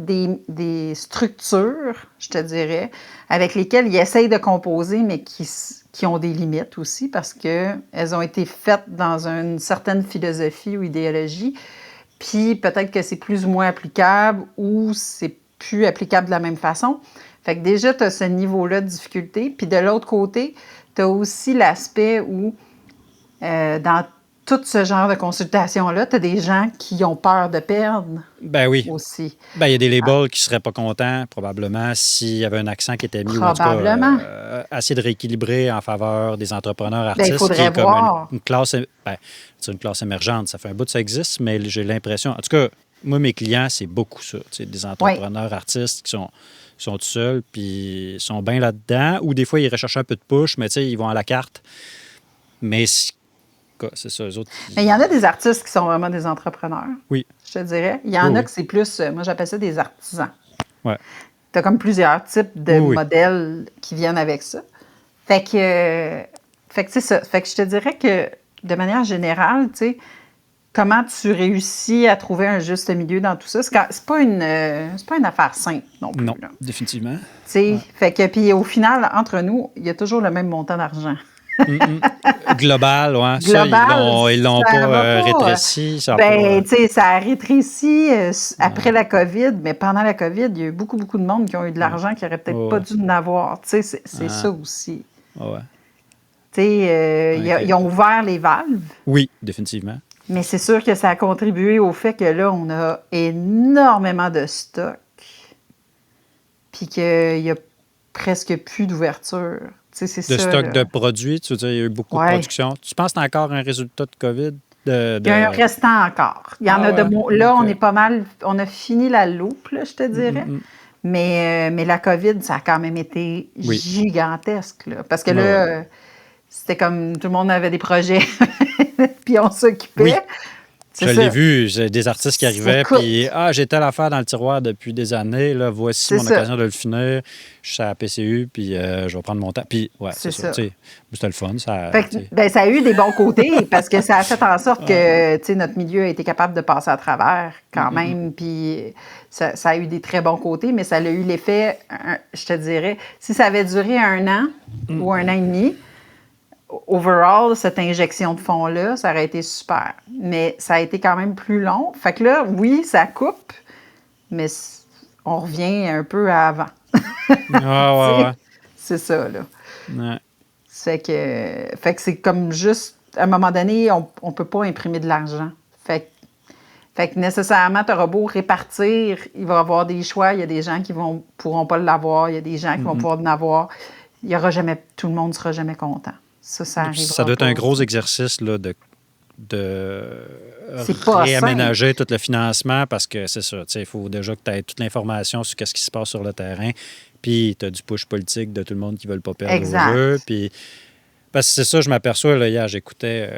des structures, je te dirais, avec lesquelles ils essayent de composer, mais qui ont des limites aussi, parce qu'elles ont été faites dans une certaine philosophie ou idéologie, puis peut-être que c'est plus ou moins applicable, ou c'est plus applicable de la même façon. Fait que déjà, tu as ce niveau-là de difficulté. Puis de l'autre côté, tu as aussi l'aspect où, dans tout ce genre de consultation-là, tu as des gens qui ont peur de perdre aussi. Ben, il y a des labels qui ne seraient pas contents, probablement, s'il y avait un accent qui était mis, probablement. Ou en tout cas, essayer de rééquilibrer en faveur des entrepreneurs artistes. Il faudrait voir. Une classe, c'est une classe émergente. Ça fait un bout que ça existe, mais j'ai l'impression... En tout cas, moi, mes clients, c'est beaucoup ça. Des entrepreneurs artistes qui sont tout seuls, puis sont bien là-dedans. Ou des fois, ils recherchent un peu de push, mais ils vont à la carte. Mais c'est ça, eux autres. Mais il y en a des artistes qui sont vraiment des entrepreneurs. Oui. Je te dirais. Il y en a que c'est plus, moi, j'appelle ça des artisans. Ouais. Tu as comme plusieurs types de modèles qui viennent avec ça. Fait que c'est ça. Fait que je te dirais que, de manière générale, tu sais, comment tu réussis à trouver un juste milieu dans tout ça? C'est pas une affaire simple non plus. Non, définitivement. Fait que, puis au final, entre nous, il y a toujours le même montant d'argent. Global, oui. Ils l'ont pas rétréci. Ça a rétréci après la COVID, mais pendant la COVID, il y a eu beaucoup, beaucoup de monde qui ont eu de l'argent qui n'aurait peut-être pas dû en avoir. C'est ça aussi. Ils ont ouvert les valves. Oui, définitivement. Mais c'est sûr que ça a contribué au fait que là, on a énormément de stock, puis qu'il y a presque plus d'ouverture. Stock de produits, tu veux dire, il y a eu beaucoup de production. Tu penses que c'est encore un résultat de COVID? Il y a un restant encore. Il y en a Là, on est pas mal... On a fini la loupe, là, je te dirais. Mais la COVID, ça a quand même été gigantesque. Là, parce que là, c'était comme tout le monde avait des projets, puis on s'occupait. Oui. Je l'ai vu, j'ai des artistes qui arrivaient, puis j'ai telle affaire dans le tiroir depuis des années, là, voici mon occasion de le finir. Je suis à la PCU, puis je vais prendre mon temps. Puis, c'est ça. C'était le fun. Ça a eu des bons côtés, parce que ça a fait en sorte que notre milieu a été capable de passer à travers quand même, puis ça a eu des très bons côtés, mais ça a eu l'effet, je te dirais, si ça avait duré 1 an ou 1 an et demi, overall, cette injection de fonds-là, ça aurait été super. Mais ça a été quand même plus long. Fait que là, oui, ça coupe, mais on revient un peu à avant. Ouais. C'est ça, là. Ouais. Fait que c'est comme juste, à un moment donné, on peut pas imprimer de l'argent. Fait que nécessairement, tu auras beau répartir, il va y avoir des choix. Il y a des gens qui pourront pas l'avoir. Il y a des gens qui vont pouvoir en avoir. Tout le monde ne sera jamais content. Ça arrivera. Ça doit être un gros exercice là, de C'est pas simple. réaménager tout le financement parce que c'est ça. Il faut déjà que tu aies toute l'information sur ce qui se passe sur le terrain. Puis tu as du push politique de tout le monde qui ne veut pas perdre Exact. au jeu. Puis, parce que c'est ça, je m'aperçois, là, hier, j'écoutais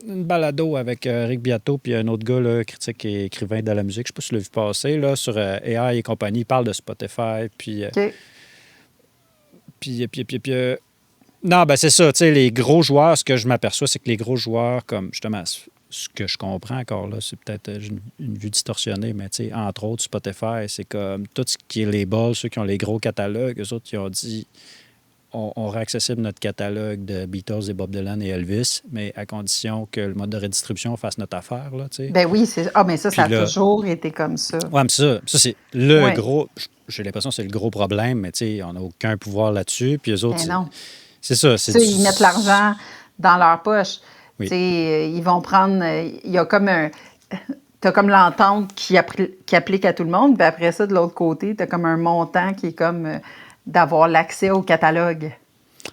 une balado avec Rick Beato puis un autre gars, là, critique et écrivain de la musique. Je ne sais pas si tu l'as vu passer, là, sur AI et compagnie. Il parle de Spotify. Puis, OK. non, ben c'est ça. Tu sais, les gros joueurs, ce que je m'aperçois, c'est que les gros joueurs, comme justement, ce que je comprends encore là, c'est peut-être une vue distorsionnée, mais tu sais, entre autres, Spotify, c'est comme tout ce qui est label, ceux qui ont les gros catalogues, eux autres, qui ont dit on rend accessible notre catalogue de Beatles et Bob Dylan et Elvis, mais à condition que le mode de redistribution fasse notre affaire, là, tu sais. Ben oui, c'est... Ah, mais ça Puis a là- toujours été comme ça. Ouais, mais ça c'est le Ouais. gros. J'ai l'impression que c'est le gros problème, mais tu sais, on n'a aucun pouvoir là-dessus. Puis eux autres, Ben non. c'est ça. C'est Tu sais, ils mettent l'argent dans leur poche. Oui. Tu sais, ils vont prendre... Il y a comme un... T'as comme l'entente qui applique à tout le monde, puis après ça, de l'autre côté, t'as comme un montant qui est comme d'avoir l'accès au catalogue.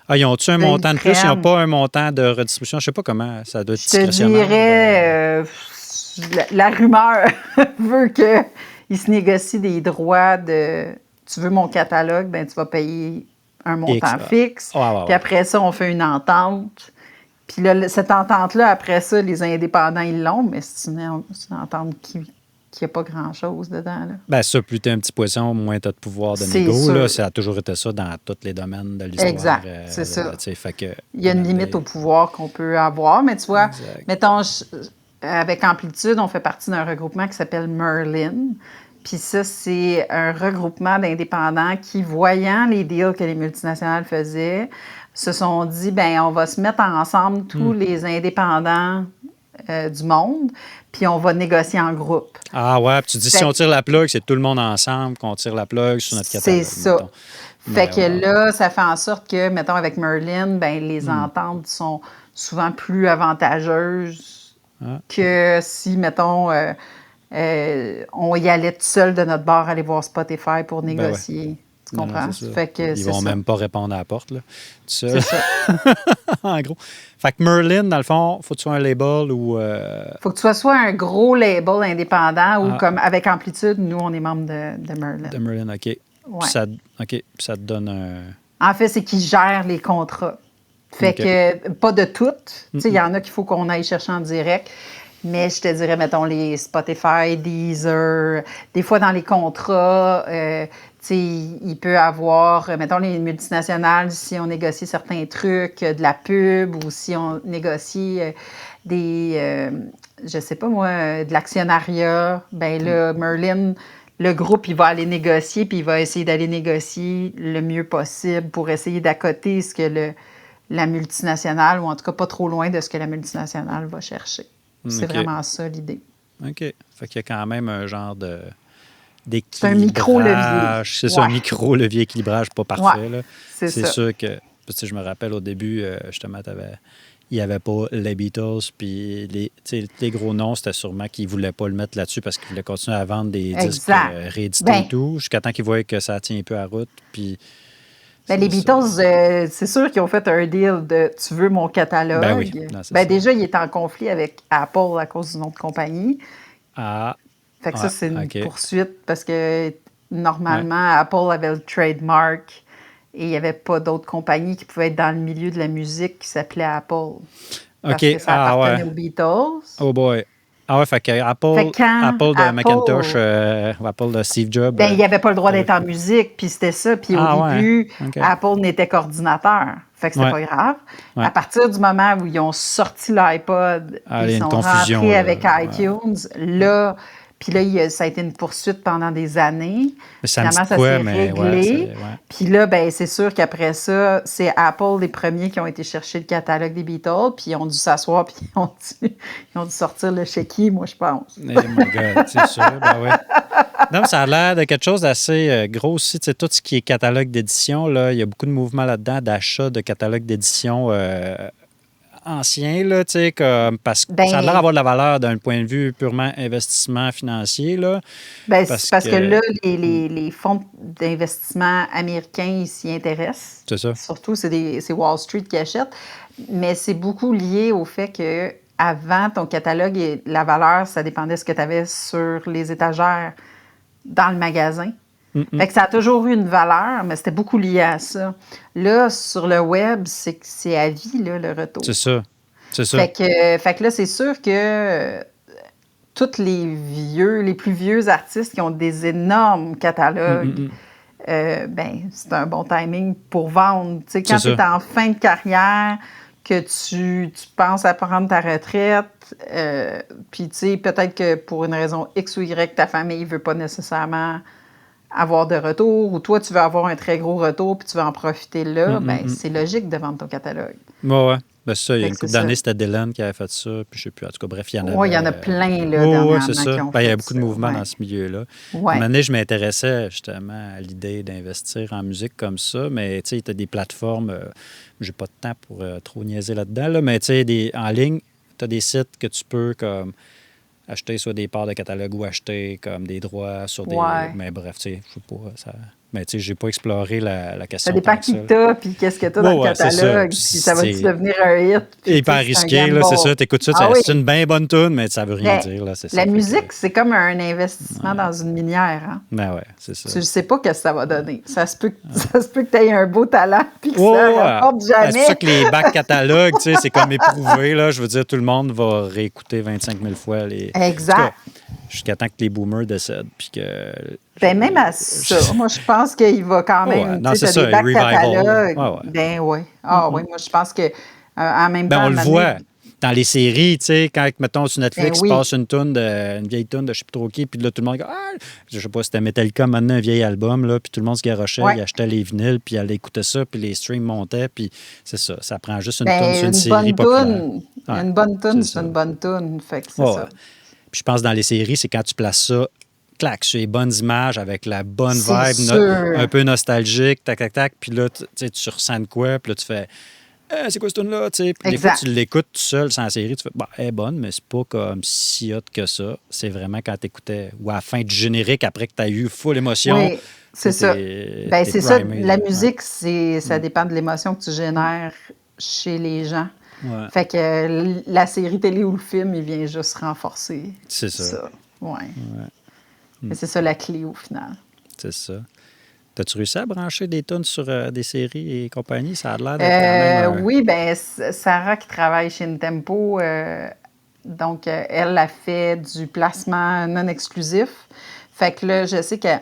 Ah, ils ont-tu un Ils montant de plus? Ils prennent. n'ont pas un montant de redistribution? Je ne sais pas comment ça doit être Je te discrétionnaire. dirais, la rumeur veut qu'ils se négocient des droits de... Tu veux mon catalogue, ben tu vas payer un montant X. fixe. Ouais, ouais, ouais. Puis après ça, on fait une entente. Puis là, cette entente-là, après ça, les indépendants, ils l'ont, mais c'est une entente qui n'a pas grand-chose dedans. Là. Ben ça, plus tu es un petit poisson, moins tu as de pouvoir de C'est négo. sûr. Là. Ça a toujours été ça dans tous les domaines de l'histoire. Exact, c'est ça. Tu sais, fait que, Il y a une limite au pouvoir qu'on peut avoir, mais tu vois, Exact. mettons, avec Amplitude, on fait partie d'un regroupement qui s'appelle Merlin. Puis ça, c'est un regroupement d'indépendants qui, voyant les deals que les multinationales faisaient, se sont dit, ben on va se mettre ensemble, tous les indépendants du monde, puis on va négocier en groupe. Ah ouais, puis tu dis, Fait si on que- tire la plug, c'est tout le monde ensemble qu'on tire la plug sur notre catalogue. C'est ça. mettons. Fait Ouais, que ouais. là, ça fait en sorte que, mettons, avec Merlin, ben les ententes sont souvent plus avantageuses que si, mettons, on y allait tout seul de notre bord aller voir Spotify pour négocier. Tu Non, non, comprends? c'est ça. Fait que Ils c'est vont ça. même pas répondre à la porte. Là. Tout C'est seul. ça. En gros. Fait que Merlin, dans le fond, faut que tu sois un label ou. Faut que tu sois soit un gros label indépendant ou Ah. comme avec Amplitude, nous, on est membre de Merlin. De Merlin, OK. Ouais. Puis ça te donne un. En fait, c'est qu'ils gèrent les contrats. Fait OK. que, pas de toutes. Tu sais, il y en a qu'il faut qu'on aille chercher en direct. Mais je te dirais, mettons, les Spotify, Deezer. Des fois, dans les contrats, tu sais, il peut avoir, mettons, les multinationales, si on négocie certains trucs, de la pub, ou si on négocie je sais pas moi, de l'actionnariat, ben là, Merlin, le groupe, il va aller négocier, puis il va essayer d'aller négocier le mieux possible pour essayer d'accoter ce que la multinationale, ou en tout cas pas trop loin de ce que la multinationale va chercher. C'est OK. vraiment ça l'idée. OK. Fait qu'il y a quand même un genre d'équilibrage. C'est un micro-levier. C'est ça, un Ouais. micro-levier équilibrage pas parfait. Ouais, Là. c'est ça. sûr que. Parce que je me rappelle au début, justement, il n'y avait pas les Beatles, puis les gros noms, c'était sûrement qu'ils ne voulaient pas le mettre là-dessus parce qu'ils voulaient continuer à vendre des disques Exact. réédités Ben- et tout, jusqu'à temps qu'ils voyaient que ça tient un peu à route. Puis. Ben, les c'est ça. Beatles, c'est sûr qu'ils ont fait un deal de tu veux mon catalogue. Ben oui. Non, c'est Ben, ça. déjà, il est en conflit avec Apple à cause d'une autre compagnie. Ah, Fait que Ouais, ça, c'est une OK. poursuite parce que normalement, Apple avait le trademark et il n'y avait pas d'autres compagnies qui pouvaient être dans le milieu de la musique qui s'appelaient Apple. Parce OK. que ça appartenait ouais. aux Beatles. Oh boy. Ah ouais, fait que Apple, Fait que quand Apple de Apple- Macintosh, ou Apple de Steve Jobs. Ben, il n'y avait pas le droit d'être en musique, puis c'était ça. Puis au ouais. début, OK. Apple n'était qu'ordinateur. Fait que c'était Ouais. pas grave. Ouais. À partir du moment où ils ont sorti l'iPod, Ah, il y a ils une sont confusion, rentrés là. avec Ouais. iTunes, là, puis là, ça a été une poursuite pendant des années. Mais ça me Finalement, dit ça quoi, s'est mais ouais, réglé. ouais. Puis là, ben, c'est sûr qu'après ça, c'est Apple les premiers qui ont été chercher le catalogue des Beatles, puis ils ont dû s'asseoir, puis ils ont dû sortir le chéquier, moi, je pense. Eh my God, c'est sûr, ben ouais. Non, mais ça a l'air de quelque chose d'assez gros aussi. Tu sais, tout ce qui est catalogue d'édition, là, il y a beaucoup de mouvements là-dedans d'achat de catalogues d'édition anciens, là, tu sais, parce que Ben- ça a l'air d'avoir de la valeur d'un point de vue purement investissement financier, là. Ben, Parce c'est parce que que- là, les fonds d'investissement américains, ils s'y intéressent. C'est ça. Surtout, c'est Wall Street qui achète. Mais c'est beaucoup lié au fait que avant, ton catalogue et la valeur, ça dépendait de ce que tu avais sur les étagères dans le magasin. Fait que ça a toujours eu une valeur, mais c'était beaucoup lié à ça. Là, sur le web, c'est à vie, là, le retour. C'est ça. C'est ça. Fait que là, c'est sûr que tous les plus vieux artistes qui ont des énormes catalogues, ben, c'est un bon timing pour vendre. Tu sais, quand tu es en fin de carrière, que tu penses à prendre ta retraite, puis tu sais, peut-être que pour une raison X ou Y, ta famille ne veut pas nécessairement avoir de retour, ou toi, tu veux avoir un très gros retour, puis tu veux en profiter là, ben, c'est logique de vendre ton catalogue. Ouais. Ben, c'est ça. Il y a une couple d'années, c'était Dylan qui avait fait ça, puis je sais plus. En tout cas, bref, il y en a. Oui, il y en a plein, là, dernièrement, c'est ça. qui ont Ben, il y a fait beaucoup de mouvements dans ce milieu-là. Ouais. Une année, je m'intéressais justement à l'idée d'investir en musique comme ça, mais tu sais, tu as des plateformes, j'ai pas de temps pour trop niaiser là-dedans, là, mais tu sais, en ligne, tu as des sites que tu peux comme acheter soit des parts de catalogue ou acheter comme des droits sur des... Mais bref, tu sais, je sais pas, ça... Mais tu sais, j'ai pas exploré la question. Ça dépend qui t'as, puis qu'est-ce que t'as dans le catalogue, puis ça va-tu devenir un hit? Hyper risqué, là, c'est ça. T'écoutes ça, c'est une bien bonne tune, mais ça veut rien dire, là, c'est ça. La musique, c'est comme un investissement dans une minière, hein? Ben ouais, c'est ça. Tu sais pas ce que ça va donner. Ça se peut que tu aies un beau talent, puis que ça rapporte jamais. C'est pour ça que les bacs catalogues, tu sais, c'est comme éprouvé, là. Je veux dire, tout le monde va réécouter 25 000 fois les... Exact. Jusqu'à temps que les boomers décèdent, puis que... Ben, même à ça, moi, je pense qu'il va quand même... non, c'est ça, des bacs catalogues. Ouais. Ben oui. Oui, moi, je pense que en même temps... on le voit dans les séries, tu sais, quand, mettons, sur Netflix, passe une vieille toune de je sais plus trop qui, puis là, tout le monde... je sais pas, c'était Metallica, maintenant, un vieil album, là, puis tout le monde se garochait, il achetait les vinyles, puis elle écoutait ça, puis les streams montaient, puis c'est ça, ça prend juste une toune sur une série populaire. Une bonne toune, c'est une bonne toune, fait que c'est ça. Puis je pense dans les séries, c'est quand tu places ça, clac, sur les bonnes images, avec la bonne vibe, un peu nostalgique, tac, puis là, tu ressens de quoi, puis là, tu fais c'est quoi cette tune-là? Puis des fois, tu l'écoutes tout seul sans série, tu fais elle est bonne, mais c'est pas comme si hot que ça. C'est vraiment quand tu écoutais, ou à la fin du générique, après que tu as eu full émotion. Oui, c'est ça. Ben, c'est ça. La musique, ça dépend de l'émotion que tu génères chez les gens. Ouais. Fait que la série télé ou le film, il vient juste renforcer. C'est ça. Ouais. Mais c'est ça la clé au final. C'est ça. T'as-tu réussi à brancher des tunes sur des séries et compagnie? Ça a l'air d'être quand même... Oui, bien, Sarah qui travaille chez Ntempo, donc elle a fait du placement non exclusif. Fait que là, je sais qu'elle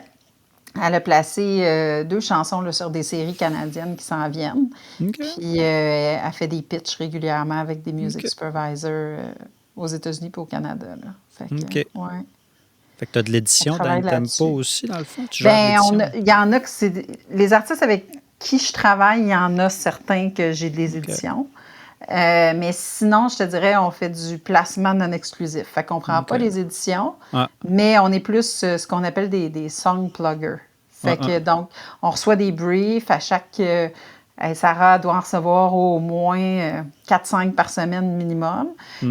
a placé 2 chansons là, sur des séries canadiennes qui s'en viennent. Puis elle fait des pitchs régulièrement avec des music supervisors aux États-Unis et au Canada. Là. Fait que, Fait que tu as de l'édition dans le tempo aussi, dans le fond? Il y en a que c'est... Les artistes avec qui je travaille, il y en a certains que j'ai des éditions. Mais sinon, je te dirais, on fait du placement non exclusif. Fait qu'on ne prend pas les éditions, mais on est plus ce qu'on appelle des song pluggers. Fait que donc, on reçoit des briefs à chaque... Sarah doit en recevoir au moins 4-5 par semaine minimum.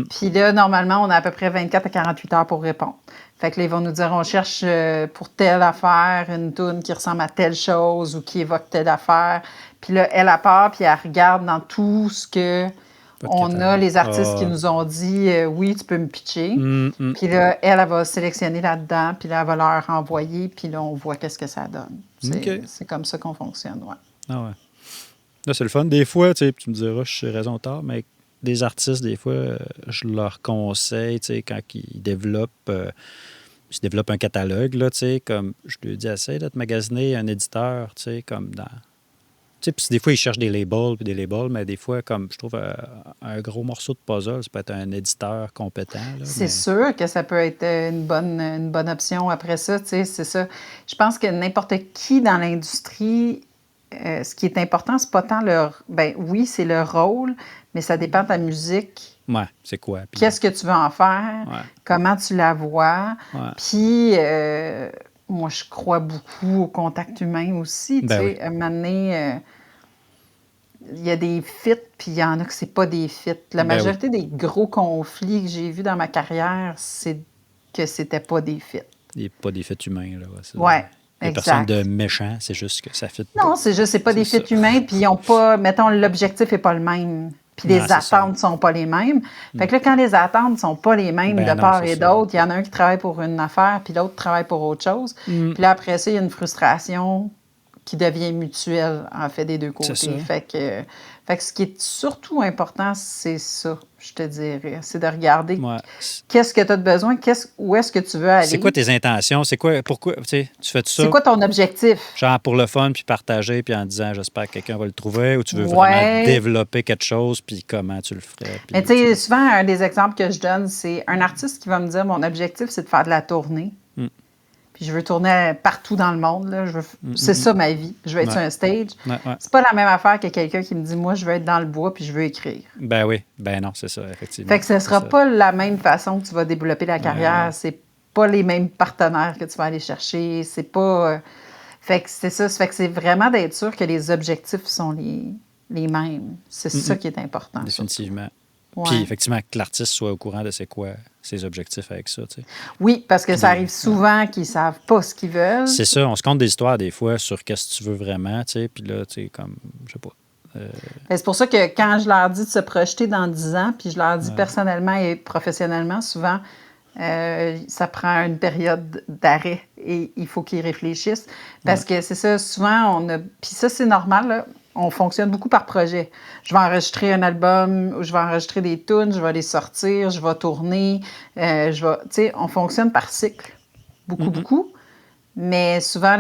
Puis là, normalement, on a à peu près 24 à 48 heures pour répondre. Fait que là, ils vont nous dire, on cherche pour telle affaire une toune qui ressemble à telle chose ou qui évoque telle affaire. Puis là, elle part, puis elle regarde dans tout ce que on a, les artistes qui nous ont dit, oui, tu peux me pitcher. Puis là, elle va sélectionner là-dedans, puis là, elle va leur envoyer, puis là, on voit qu'est-ce que ça donne. C'est comme ça qu'on fonctionne, Ah ouais. Là, c'est le fun. Des fois, tu me diras, je suis raison tard, mais des artistes, des fois, je leur conseille, quand ils développent un catalogue, là, comme je lui dis, essaye de te magasiner un éditeur, comme dans... Puis des fois, ils cherchent des labels, mais des fois, comme je trouve un gros morceau de puzzle, ça peut être un éditeur compétent. Là, c'est sûr que ça peut être une bonne option après ça, c'est ça. Je pense que n'importe qui dans l'industrie... ce qui est important, c'est pas tant leur... Ben oui, c'est le rôle, mais ça dépend de ta musique. Ouais, c'est quoi? Puis... Qu'est-ce que tu veux en faire? Ouais. Comment tu la vois? Ouais. Puis, moi, je crois beaucoup au contact humain aussi. Oui. À un moment donné, il y a des fits, puis il y en a que c'est pas des fits. La majorité des gros conflits que j'ai vus dans ma carrière, c'est que c'était pas des fits. Il n'y a pas des fits humains, là. Ouais. Il n'y a personne de méchant, c'est juste que ça fit. Non, c'est juste, c'est pas des fits humains, puis ils n'ont pas, mettons, l'objectif n'est pas le même. puis Non, les c'est ça. attentes sont pas les mêmes. Fait que là, quand les attentes sont pas les mêmes Ben de non, part c'est et ça. d'autre, il y en a un qui travaille pour une affaire, puis l'autre travaille pour autre chose. Mm. Puis là, après ça, il y a une frustration qui devient mutuelle, en fait, des deux C'est ça. côtés. Fait que ce qui est surtout important, c'est ça, je te dirais. C'est de regarder Ouais. qu'est-ce que tu as de besoin, où est-ce que tu veux aller. C'est quoi tes intentions? C'est quoi, pourquoi, tu sais, tu fais tout ça, C'est quoi ton objectif? genre pour le fun, puis partager, puis en disant, j'espère que quelqu'un va le trouver, ou tu veux vraiment Ouais. développer quelque chose, puis comment tu le ferais? Puis, Mais tu sais, souvent, un des exemples que je donne, c'est un artiste qui va me dire, mon objectif, c'est de faire de la tournée. Mm. Puis je veux tourner partout dans le monde. Là. C'est ça ma vie. Je veux être Ouais. sur un stage. Ouais, ouais. C'est pas la même affaire que quelqu'un qui me dit, moi, je veux être dans le bois puis je veux écrire. Ben oui, ben non, c'est ça, effectivement. Fait que ce C'est sera ça. pas la même façon que tu vas développer la carrière. C'est pas les mêmes partenaires que tu vas aller chercher. C'est pas... Fait que c'est ça. Fait que c'est vraiment d'être sûr que les objectifs sont les mêmes. C'est ça qui est important. Définitivement. Ouais. Puis effectivement, que l'artiste soit au courant de c'est quoi ses objectifs avec ça, tu sais. Oui, parce que ça arrive souvent qu'ils savent pas ce qu'ils veulent. C'est ça, on se compte des histoires des fois sur qu'est-ce que tu veux vraiment, tu sais, puis là, tu sais, comme, je sais pas. C'est pour ça que quand je leur dis de se projeter dans 10 ans, puis je leur dis personnellement et professionnellement, souvent, ça prend une période d'arrêt et il faut qu'ils réfléchissent. Parce que c'est ça, souvent, puis ça, c'est normal, là, on fonctionne beaucoup par projet. Je vais enregistrer un album, je vais enregistrer des tunes, je vais les sortir, je vais tourner, tu sais, on fonctionne par cycle. Beaucoup. Mais souvent,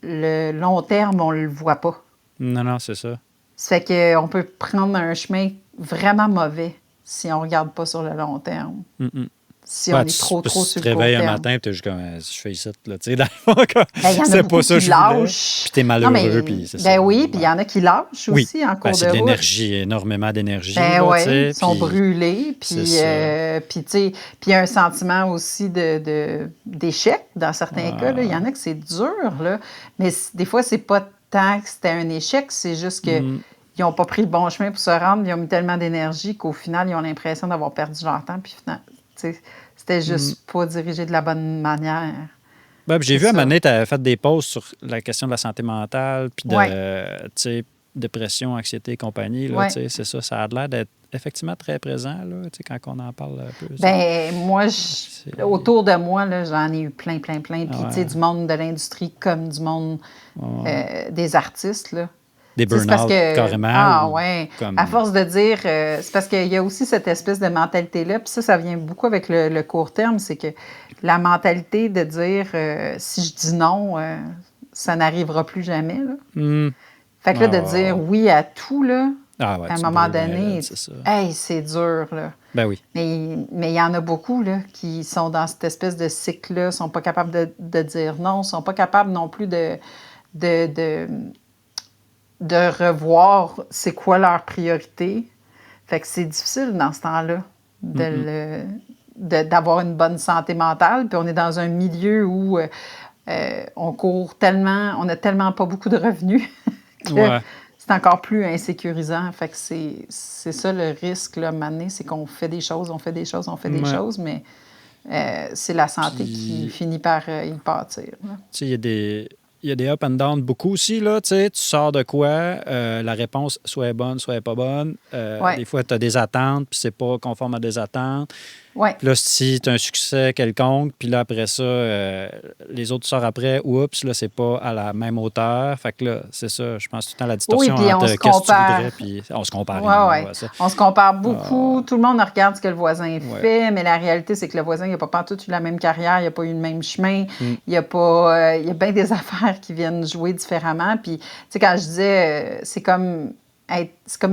le long terme, on le voit pas. Non, c'est ça. Ça fait qu'on peut prendre un chemin vraiment mauvais si on ne regarde pas sur le long terme. Si on est trop sur le court terme. Tu te réveilles un matin et tu es juste comme, je fais ici, là, tu sais, dans le fond, c'est pas ça que je lâche. Puis tu es malheureux, puis c'est ça. Ben oui, puis il y en a qui lâchent aussi en cours de route. C'est de l'énergie, énormément d'énergie. Ben oui, ils sont brûlés, puis il y a un sentiment aussi d'échec dans certains cas. Il y en a que c'est dur, là, mais des fois, c'est pas tant que c'était un échec, c'est juste qu'ils n'ont pas pris le bon chemin pour se rendre, ils ont mis tellement d'énergie qu'au final, ils ont l'impression d'avoir perdu leur temps, puis finalement, c'était juste pas dirigé de la bonne manière. Ben, j'ai vu à un moment donné, tu avais fait des posts sur la question de la santé mentale, puis de, tu sais, dépression, anxiété et compagnie. Là, c'est ça, ça a l'air d'être effectivement très présent là, quand on en parle un peu. Ben moi, autour de moi, là, j'en ai eu plein. Puis, tu sais, du monde de l'industrie comme du monde des artistes, là. Des burn-out, carrément. Ah, oui. Comme... À force de dire... c'est parce qu'il y a aussi cette espèce de mentalité-là. Puis ça vient beaucoup avec le court terme. C'est que la mentalité de dire si je dis non, ça n'arrivera plus jamais. Là. Fait que là, de dire oui à tout, là, à un moment donné, c'est dur. Là. Ben oui. Mais il y en a beaucoup là, qui sont dans cette espèce de cycle-là, ne sont pas capables de dire non, ne sont pas capables non plus de revoir c'est quoi leur priorité. Fait que c'est difficile dans ce temps-là d'avoir une bonne santé mentale. Puis on est dans un milieu où on court tellement, on n'a tellement pas beaucoup de revenus que c'est encore plus insécurisant. Fait que c'est ça le risque, là, à un moment donné, c'est qu'on fait des choses, mais c'est la santé qui finit par y pâtir. Tu sais, il y a des up and down beaucoup aussi, là, tu sais, tu sors de quoi, la réponse soit bonne, soit pas bonne. Des fois, tu as des attentes, puis c'est pas conforme à des attentes. Puis là, si tu as un succès quelconque, puis là, après ça, les autres sortent après, oups, là, c'est pas à la même hauteur. Fait que là, c'est ça, je pense tout le temps la distorsion entre qu'est-ce que tu voudrais, puis on se compare. On se compare beaucoup. Tout le monde regarde ce que le voisin fait, mais la réalité, c'est que le voisin, il n'a pas partout eu la même carrière, il n'a pas eu le même chemin, il y a bien des affaires qui viennent jouer différemment. Puis, tu sais, quand je disais, c'est comme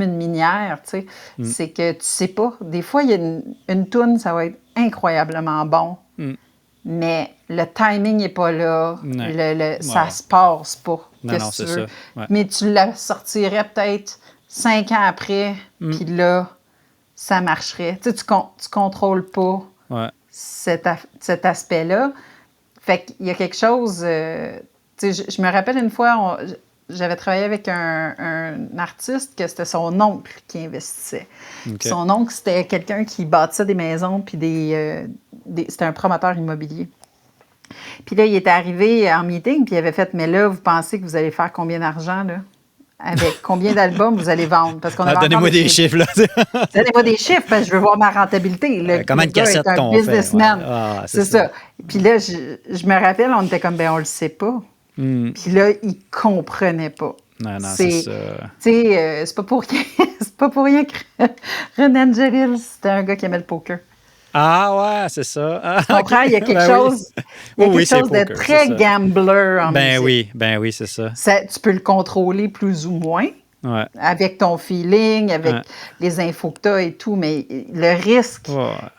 une minière, tu sais. C'est que tu sais pas. Des fois, il y a une toune, ça va être incroyablement bon, mais le timing n'est pas là. Ça se passe pas. Non, c'est ça. Mais tu la sortirais peut-être 5 ans après, puis là, ça marcherait. Tu sais, tu contrôles pas cet aspect-là. Fait qu'il y a quelque chose... tu sais, je me rappelle une fois... J'avais travaillé avec un artiste que c'était son oncle qui investissait. Okay. Son oncle, c'était quelqu'un qui bâtissait des maisons, puis c'était un promoteur immobilier. Puis là, il était arrivé en meeting, puis il avait fait « Mais là, vous pensez que vous allez faire combien d'argent là, avec combien d'albums vous allez vendre. Parce qu'on avait Donnez-moi des chiffres, là. Donnez-moi des chiffres, parce que je veux voir ma rentabilité. Comment de cassettes qu'on fait? Businessman. Ouais. Ah, c'est ça. Puis là, je me rappelle, on était comme, on le sait pas. Puis là, il comprenait pas. Non, c'est ça. Tu sais, c'est pas pour rien, c'est pas pour rien que René Angelil, c'était un gars qui aimait le poker. Ah ouais, c'est ça. Tu comprends? Il y a quelque chose, de très gambler en musique. Ben oui, c'est ça. Tu peux le contrôler plus ou moins avec ton feeling, avec les infos que tu as et tout, mais le risque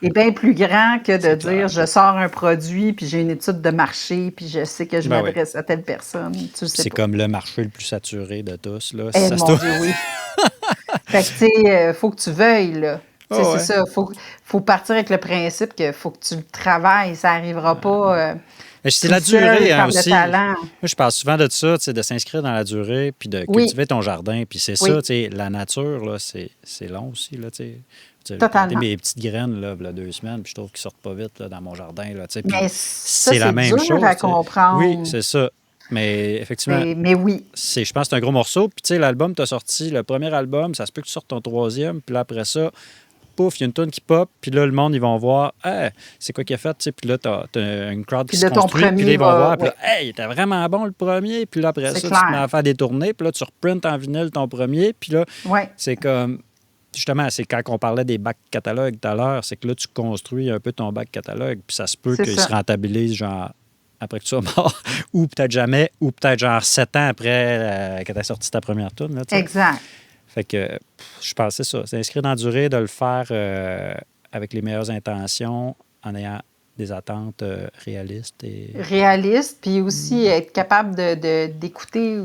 est bien plus grand que de dire je sors un produit, puis j'ai une étude de marché, puis je sais que je m'adresse à telle personne. C'est comme le marché le plus saturé de tous. Là, mon Dieu, oui. Fait que, tu sais, faut que tu veuilles, là. C'est ça. Faut partir avec le principe qu'il faut que tu le travailles. Ça n'arrivera pas. C'est la durée aussi. Moi, je parle souvent de ça, de s'inscrire dans la durée puis de cultiver ton jardin. Puis c'est ça, la nature, là, c'est long aussi. Là, j'ai planté mes petites graines là, il y a 2 semaines, puis je trouve qu'ils sortent pas vite là, dans mon jardin. Là, mais c'est la même chose. À comprendre. Oui, c'est ça. Mais effectivement, mais oui. Je pense que c'est un gros morceau. Puis tu sais, l'album, tu as sorti le premier album, ça se peut que tu sortes ton 3e, puis là, après ça, pouf, il y a une tune qui pop, puis là, le monde, ils vont voir, c'est quoi qu'il a fait, tu sais, puis là, t'as une crowd qui se construit, puis là, ils vont voir, puis là, il était vraiment bon le premier, puis là, après ça, tu te mets à faire des tournées, puis là, tu reprintes en vinyle ton premier, puis là, c'est comme, justement, c'est quand on parlait des bacs catalogues tout à l'heure, c'est que là, tu construis un peu ton bac catalogue, puis ça se peut qu'il se rentabilise, genre, après que tu sois mort, ou peut-être jamais, ou peut-être genre 7 ans après que tu as sorti ta première tune, là, tu sais. Exact. Fait que je pense que c'est ça. C'est inscrit dans la durée, de le faire avec les meilleures intentions, en ayant des attentes réalistes. Réalistes, puis aussi être capable d'écouter,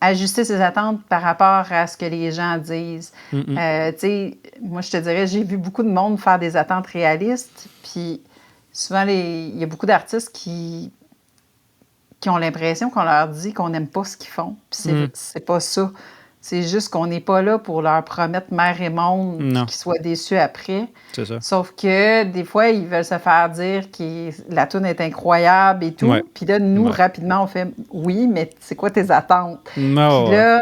ajuster ses attentes par rapport à ce que les gens disent. Tu sais, moi, je te dirais, j'ai vu beaucoup de monde faire des attentes réalistes, puis souvent, il y a beaucoup d'artistes qui ont l'impression qu'on leur dit qu'on n'aime pas ce qu'ils font. Puis c'est pas ça. C'est juste qu'on n'est pas là pour leur promettre mer et monde qu'ils soient déçus après. C'est ça. Sauf que des fois, ils veulent se faire dire que la toune est incroyable et tout. Puis là, nous, rapidement, on fait « Oui, mais c'est quoi tes attentes? » Puis là,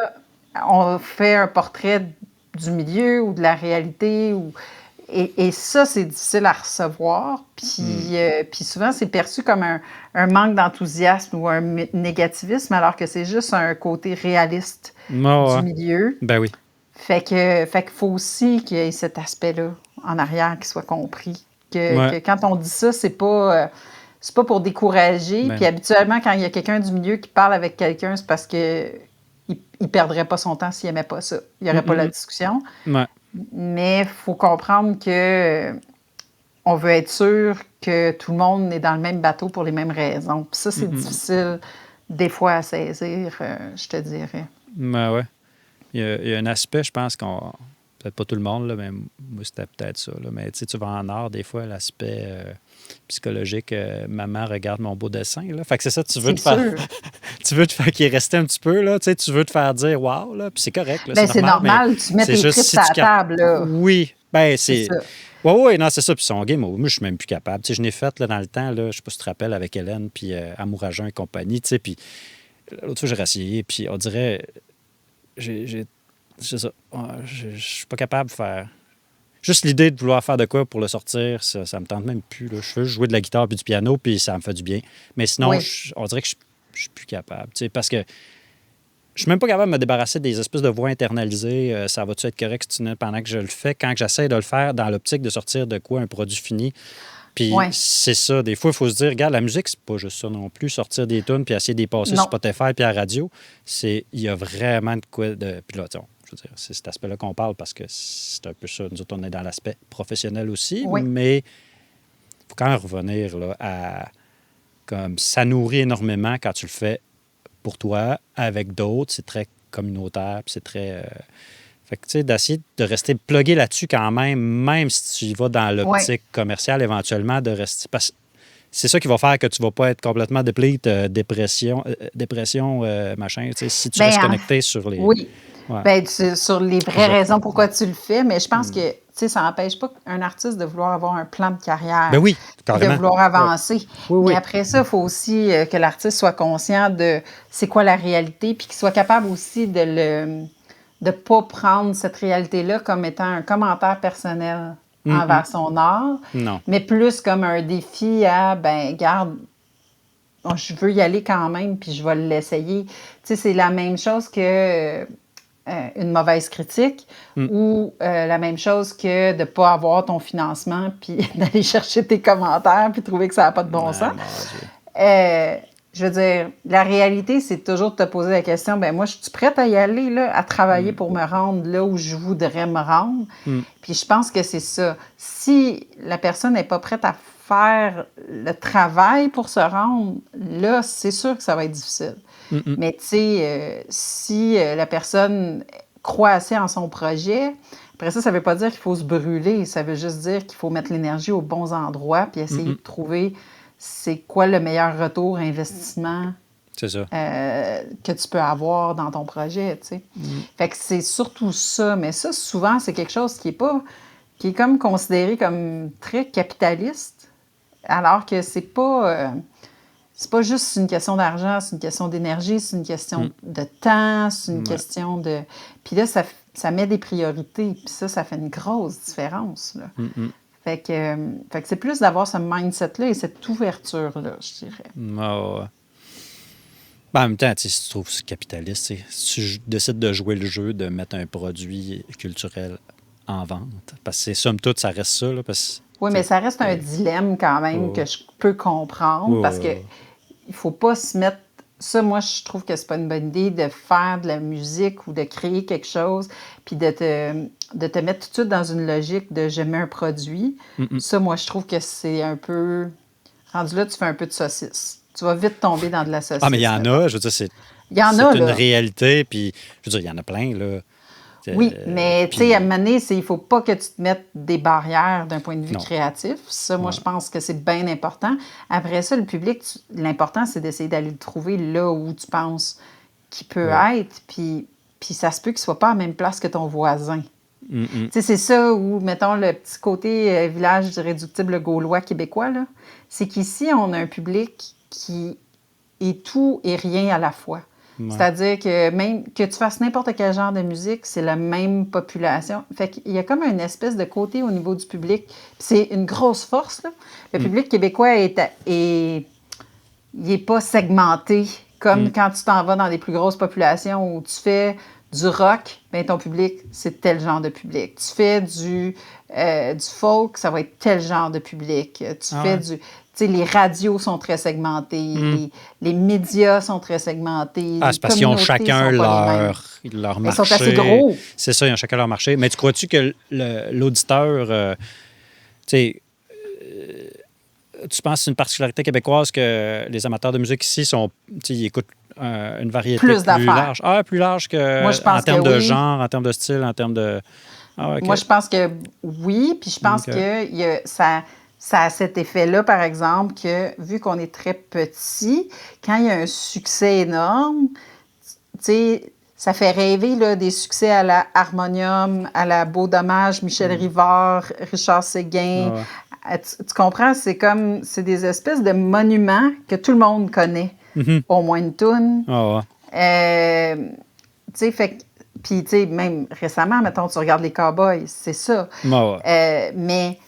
on fait un portrait du milieu ou de la réalité ou... Et ça, c'est difficile à recevoir. Puis souvent, c'est perçu comme un manque d'enthousiasme ou un négativisme, alors que c'est juste un côté réaliste du milieu. Ben oui. Fait qu'il faut aussi qu'il y ait cet aspect-là en arrière qui soit compris. Que quand on dit ça, c'est pas pour décourager. Puis habituellement, quand il y a quelqu'un du milieu qui parle avec quelqu'un, c'est parce que il perdrait pas son temps s'il n'aimait pas ça. Il n'y aurait pas la discussion. Mais il faut comprendre que on veut être sûr que tout le monde est dans le même bateau pour les mêmes raisons. Puis ça, c'est difficile des fois à saisir, je te dirais. Oui. Il y a un aspect, je pense qu'on... Peut-être pas tout le monde, là, mais moi, c'était peut-être ça. Là. Mais tu sais, tu vas en art, des fois, l'aspect psychologique, maman regarde mon beau dessin. Là. Fait que c'est ça, tu veux te faire... tu veux te faire qu'il reste un petit peu, là. Tu sais, tu veux te faire dire « wow », là, puis c'est correct. Là, c'est normal, tu mets tes tripes sur la table, là. Oui, ben c'est... Oui, non, c'est ça. Puis son game, moi, je suis même plus capable. Tu sais, je l'ai fait là, dans le temps, là, je sais pas si tu te rappelles, avec Hélène, puis Amourageant et compagnie, tu sais, puis l'autre fois, j'ai rassillé, puis on dirait... C'est ça. Je suis pas capable de faire... Juste l'idée de vouloir faire de quoi pour le sortir, ça me tente même plus. Là. Je veux jouer de la guitare puis du piano, puis ça me fait du bien. Mais sinon, on dirait que je suis plus capable. Parce que je suis même pas capable de me débarrasser des espèces de voix internalisées. Ça va-tu être correct pendant que je le fais? Quand j'essaie de le faire dans l'optique de sortir de quoi un produit fini. Puis c'est ça. Des fois, il faut se dire, regarde, la musique, c'est pas juste ça non plus. Sortir des tunes puis essayer de les passer sur Spotify puis à la radio, il y a vraiment de quoi de... Puis là, je veux dire, c'est cet aspect-là qu'on parle parce que c'est un peu ça. Nous autres, on est dans l'aspect professionnel aussi, mais il faut quand même revenir là, à... Comme ça nourrit énormément quand tu le fais pour toi, avec d'autres. C'est très communautaire, puis c'est très... Fait que, tu sais, d'essayer de rester plugué là-dessus quand même si tu y vas dans l'optique commerciale, éventuellement, de rester... Parce que c'est ça qui va faire que tu vas pas être complètement déplete, dépression, machin, tu sais, si tu restes connecté sur les... Oui. Sur les vraies raisons pourquoi tu le fais, mais je pense que, tu sais, ça n'empêche pas un artiste de vouloir avoir un plan de carrière, Ben oui, de carrément. vouloir avancer. Oui, oui. Mais après ça, il faut aussi que l'artiste soit conscient de c'est quoi la réalité, puis qu'il soit capable aussi de pas prendre cette réalité-là comme étant un commentaire personnel envers son art, Non. mais plus comme un défi à, ben, garde, je veux y aller quand même, puis je vais l'essayer. Tu sais, c'est la même chose que une mauvaise critique ou la même chose que de ne pas avoir ton financement puis d'aller chercher tes commentaires puis trouver que ça n'a pas de bon sens. Je veux dire, la réalité, c'est toujours de te poser la question, ben moi, je suis prête à y aller, là, à travailler pour me rendre là où je voudrais me rendre. Puis je pense que c'est ça. Si la personne n'est pas prête à faire le travail pour se rendre, là, c'est sûr que ça va être difficile. Mais tu sais, si la personne croit assez en son projet, après ça ne veut pas dire qu'il faut se brûler. Ça veut juste dire qu'il faut mettre l'énergie aux bons endroits puis essayer de trouver c'est quoi le meilleur retour investissement c'est ça. que tu peux avoir dans ton projet, tu sais. Fait que c'est surtout ça. Mais ça, souvent, c'est quelque chose qui est comme considéré comme très capitaliste, alors que c'est pas juste une question d'argent, c'est une question d'énergie, c'est une question de temps, c'est une question de... Puis là, ça met des priorités, puis ça fait une grosse différence, là. Fait que c'est plus d'avoir ce mindset-là et cette ouverture-là, je dirais. Ben, en même temps, si tu trouves capitaliste, si tu décides de jouer le jeu, de mettre un produit culturel en vente, parce que c'est somme toute, ça reste ça. Là, parce, oui, mais ça reste un dilemme quand même que je peux comprendre parce que il faut pas se mettre... Ça, moi, je trouve que c'est pas une bonne idée de faire de la musique ou de créer quelque chose puis de te mettre tout de suite dans une logique de j'aime un produit. Ça, moi, je trouve que c'est un peu... Rendu là, tu fais un peu de saucisse. Tu vas vite tomber dans de la saucisse. Ah, mais il y en a, je veux dire, c'est une réalité, puis je veux dire, il y en a plein, là. Oui, mais tu sais, à un moment donné, il ne faut pas que tu te mettes des barrières d'un point de vue créatif. Ça, moi, je pense que c'est bien important. Après ça, le public, l'important, c'est d'essayer d'aller le trouver là où tu penses qu'il peut être, puis ça se peut qu'il ne soit pas à la même place que ton voisin. Tu sais, c'est ça où, mettons, le petit côté village irréductible gaulois québécois, là, c'est qu'ici, on a un public qui est tout et rien à la fois. C'est-à-dire que même que tu fasses n'importe quel genre de musique, c'est la même population. Fait qu'il y a comme une espèce de côté au niveau du public. C'est une grosse force, là. Le public québécois il est pas segmenté comme quand tu t'en vas dans des plus grosses populations où tu fais du rock, bien, ton public, c'est tel genre de public. Tu fais du folk, ça va être tel genre de public. Tu fais du... Tu sais, les radios sont très segmentées, les médias sont très segmentés. Ah, c'est parce qu'ils ont chacun leur marché. Ils sont assez gros. C'est ça, ils ont chacun leur marché. Mais tu crois-tu que l'auditeur, tu sais, tu penses que c'est une particularité québécoise que les amateurs de musique ici sont, tu sais, ils écoutent une variété plus large? Ah, plus large que moi, je pense en termes que de oui. genre, en termes de style, en termes de... Ah, okay. Moi, je pense que oui, puis je pense que ça a cet effet-là, par exemple, que vu qu'on est très petit, quand il y a un succès énorme, tu sais, ça fait rêver là, des succès à la Harmonium, à la Beau Dommage, Michel Rivard, Richard Séguin. Tu comprends? C'est des espèces de monuments que tout le monde connaît. Au moins une toune. Tu sais, fait puis, tu sais, même récemment, mettons, tu regardes les Cowboys, c'est ça. Mais...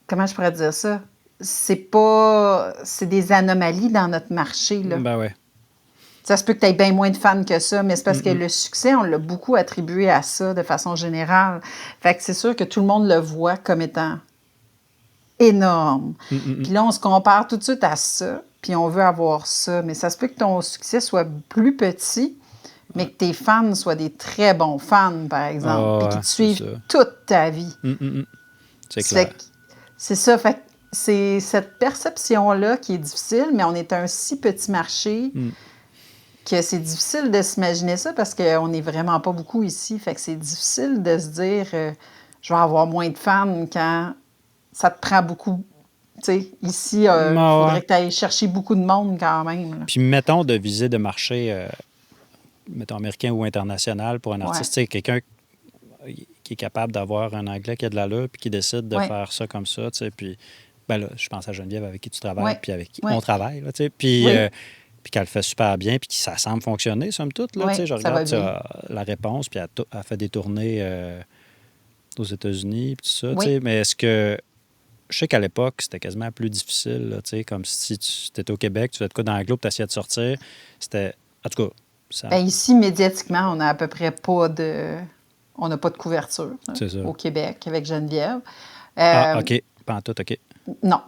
Comment je pourrais dire ça? C'est des anomalies dans notre marché, là. Ben ouais. Ça se peut que tu aies bien moins de fans que ça, mais c'est parce que le succès, on l'a beaucoup attribué à ça de façon générale. Fait que c'est sûr que tout le monde le voit comme étant énorme. Puis là, on se compare tout de suite à ça, puis on veut avoir ça. Mais ça se peut que ton succès soit plus petit, mais que tes fans soient des très bons fans, par exemple, puis qu'ils te suivent toute ta vie. C'est clair. C'est ça, fait c'est cette perception-là qui est difficile, mais on est un si petit marché que c'est difficile de s'imaginer ça parce qu'on n'est vraiment pas beaucoup ici. Fait que c'est difficile de se dire je vais avoir moins de fans quand ça te prend beaucoup. Tu sais, ici, il faudrait que tu ailles chercher beaucoup de monde quand même. Là. Puis mettons de viser de marché, mettons américain ou international pour un artiste, quelqu'un qui est capable d'avoir un anglais qui a de l'allure puis qui décide de Ouais. faire ça comme ça, tu sais. Puis, ben là, je pense à Geneviève avec qui tu travailles Ouais. puis avec qui Ouais. on travaille, là, tu sais. Puis, Oui. puis qu'elle le fait super bien puis que ça semble fonctionner, somme toute, là, Oui, tu sais. Je ça va regarde tu sais, bien. la réponse puis elle fait des tournées aux États-Unis puis tout ça, tu Oui. sais. Mais est-ce que... Je sais qu'à l'époque, c'était quasiment plus difficile, là, tu sais, comme si tu étais au Québec, tu faisais de quoi dans l'anglo, tu essayais de sortir. C'était... En tout cas, ça... Ben, ici, médiatiquement, on n'a à peu près pas de... On n'a pas de couverture hein, C'est ça. au Québec avec Geneviève. Ah, OK. Pas en tout, OK. Non.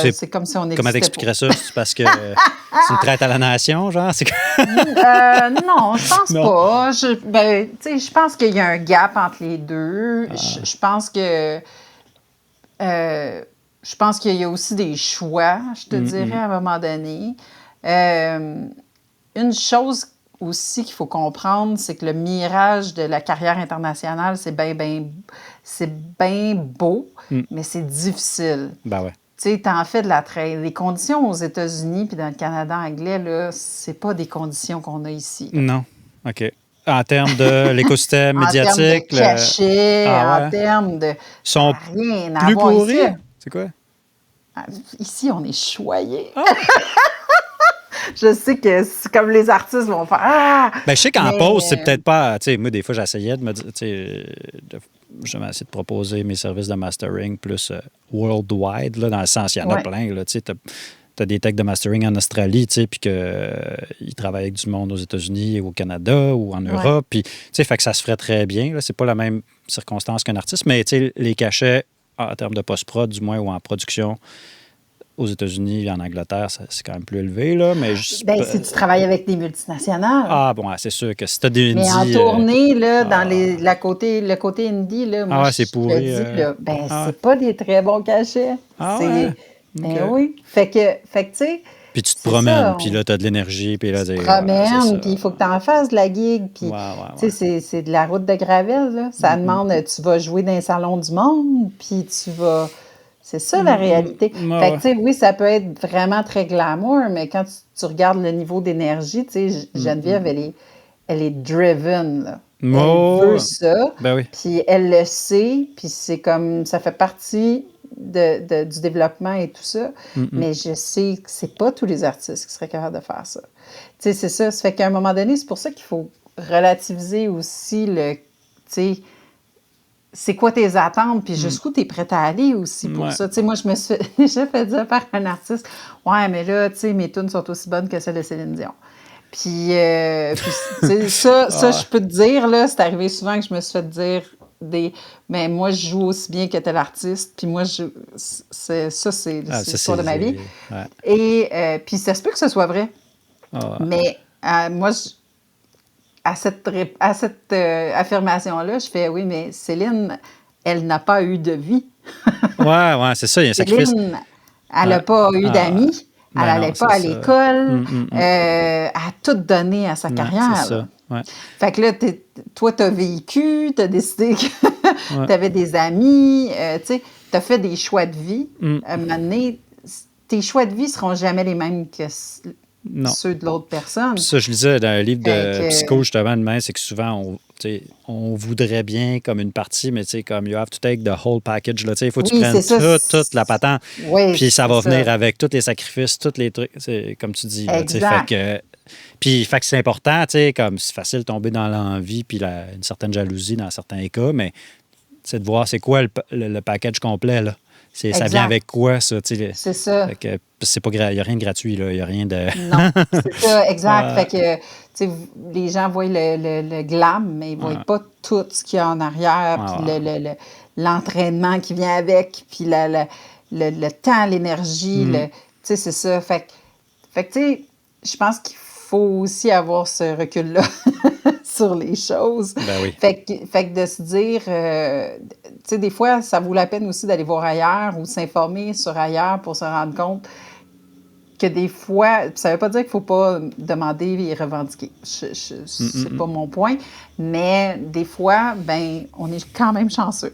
C'est- C'est comme si on Comment n'existait pas. t'expliquerais ça? C'est parce que c'est une traite à la nation, genre? C'est... Non, je pense Non. pas. Ben, tu sais, je pense qu'il y a un gap entre les deux. Je pense que... je pense qu'il y a aussi des choix, je te dirais, à un moment donné. Une chose aussi qu'il faut comprendre, c'est que le mirage de la carrière internationale, c'est bien beau, mais c'est difficile. Ben ouais. Tu sais, t'en fais de la trade. Les conditions aux États-Unis puis dans le Canada anglais, là, c'est pas des conditions qu'on a ici. Non. OK. En termes de l'écosystème En termes de médiatique... cachet, Ah ouais? en termes de... Ils sont Ça n'a rien à plus voir pourris? ici. C'est quoi? Ici, on est choyés. Ah! Je sais que c'est comme les artistes vont faire Ah! Ben, je sais qu'en Mais- pause, c'est peut-être pas... Tu sais, moi, des fois, j'essayais de me dire... Tu sais, je vais essayer de proposer mes services de mastering plus worldwide, là, dans le sens, il y en a Ouais. plein. Là, tu sais, t'as des techs de mastering en Australie, tu sais, puis qu'ils travaillent avec du monde aux États-Unis, au Canada ou en Europe. Puis, tu sais, fait que ça se ferait très bien. Là. C'est pas la même circonstance qu'un artiste, mais, tu sais, les cachets, en termes de post-prod, du moins, ou en production, aux États-Unis et en Angleterre, c'est quand même plus élevé, là, mais... Ben, si tu travailles avec des multinationales. Ah, bon, c'est sûr que si t'as des Mais en indies... tournée, là, dans le côté indie, là, moi, ouais, c'est je te pourri, dis, là, ben, ah ouais. c'est pas des très bons cachets. Ah C'est... ouais? Ben OK. oui. Fait que tu sais, Puis tu te c'est promènes, ça, puis là, t'as de l'énergie, puis là, tu te ouais, c'est promènes, ça. puis il faut que tu en fasses de la gig, puis Ouais, ouais, tu ouais. sais, c'est de la route de gravel, là. Ça demande, tu vas jouer dans les salons du monde, puis tu vas... C'est ça, la réalité. Ouais, Fait que, ouais. tu sais, oui, ça peut être vraiment très glamour, mais quand tu regardes le niveau d'énergie, tu sais, Geneviève, elle est driven, là. Oh, Elle veut ça, ben oui. puis elle le sait, puis c'est comme, ça fait partie du développement et tout ça, mais je sais que c'est pas tous les artistes qui seraient capables de faire ça. Tu sais, c'est ça. Ça fait qu'à un moment donné, c'est pour ça qu'il faut relativiser aussi tu sais, c'est quoi tes attentes, puis jusqu'où tu es prête à aller aussi pour Ouais. ça. Tu sais, moi, je me suis j'ai fait dire par un artiste, « Ouais, mais là, tu sais, mes tunes sont aussi bonnes que celles de Céline Dion. » Puis tu sais, ça, je peux te dire, là, c'est arrivé souvent que je me suis fait dire mais moi, je joue aussi bien que tel artiste, puis moi, c'est ça, l'histoire de ma vie. Ouais. Et puis ça se peut que ce soit vrai. Ah, ouais. Mais moi, à cette affirmation-là, je fais oui, mais Céline, elle n'a pas eu de vie. Ouais, c'est ça, il y a un sacrifice. Céline, elle n'a pas eu d'amis. Ben Elle n'allait non, pas c'est à ça. l'école. Elle a tout donné à sa Ouais, carrière. c'est ça. là. Ouais. Fait que là, toi, tu as vécu, tu as décidé que Ouais. tu avais des amis, tu sais, tu as fait des choix de vie. À un moment donné, tes choix de vie ne seront jamais les mêmes que Non. ceux de l'autre personne. Puis ça, je lisais dans un livre de Fait que- psycho, justement, demain, c'est que souvent, on voudrait bien comme une partie, mais tu sais, comme you have to take the whole package. Là, il faut que tu Oui, prennes c'est ça, toute la patente. Oui, Puis ça c'est va ça. venir avec tous les sacrifices, tous les trucs, comme tu dis. Là, Exact. Puis fait que c'est important, tu sais, comme c'est facile de tomber dans l'envie puis une certaine jalousie dans certains cas, mais c'est de voir c'est quoi le package complet, là. Ça Exact. vient avec quoi, ça, tu sais. C'est ça. Fait que c'est pas il n'y a rien de gratuit, là. Il n'y a rien de... Non, c'est ça, exact. Ouais. Fait que, tu sais, les gens voient le glam, mais ils ne voient pas tout ce qu'il y a en arrière, puis l'entraînement qui vient avec, puis le temps, l'énergie, tu sais, c'est ça. Fait que, tu sais, je pense qu'il faut aussi avoir ce recul-là sur les choses. Ben oui. Fait que de se dire, tu sais, des fois, ça vaut la peine aussi d'aller voir ailleurs ou s'informer sur ailleurs pour se rendre compte que des fois, ça ne veut pas dire qu'il ne faut pas demander et revendiquer. C'est pas mon point. Mais des fois, ben, on est quand même chanceux.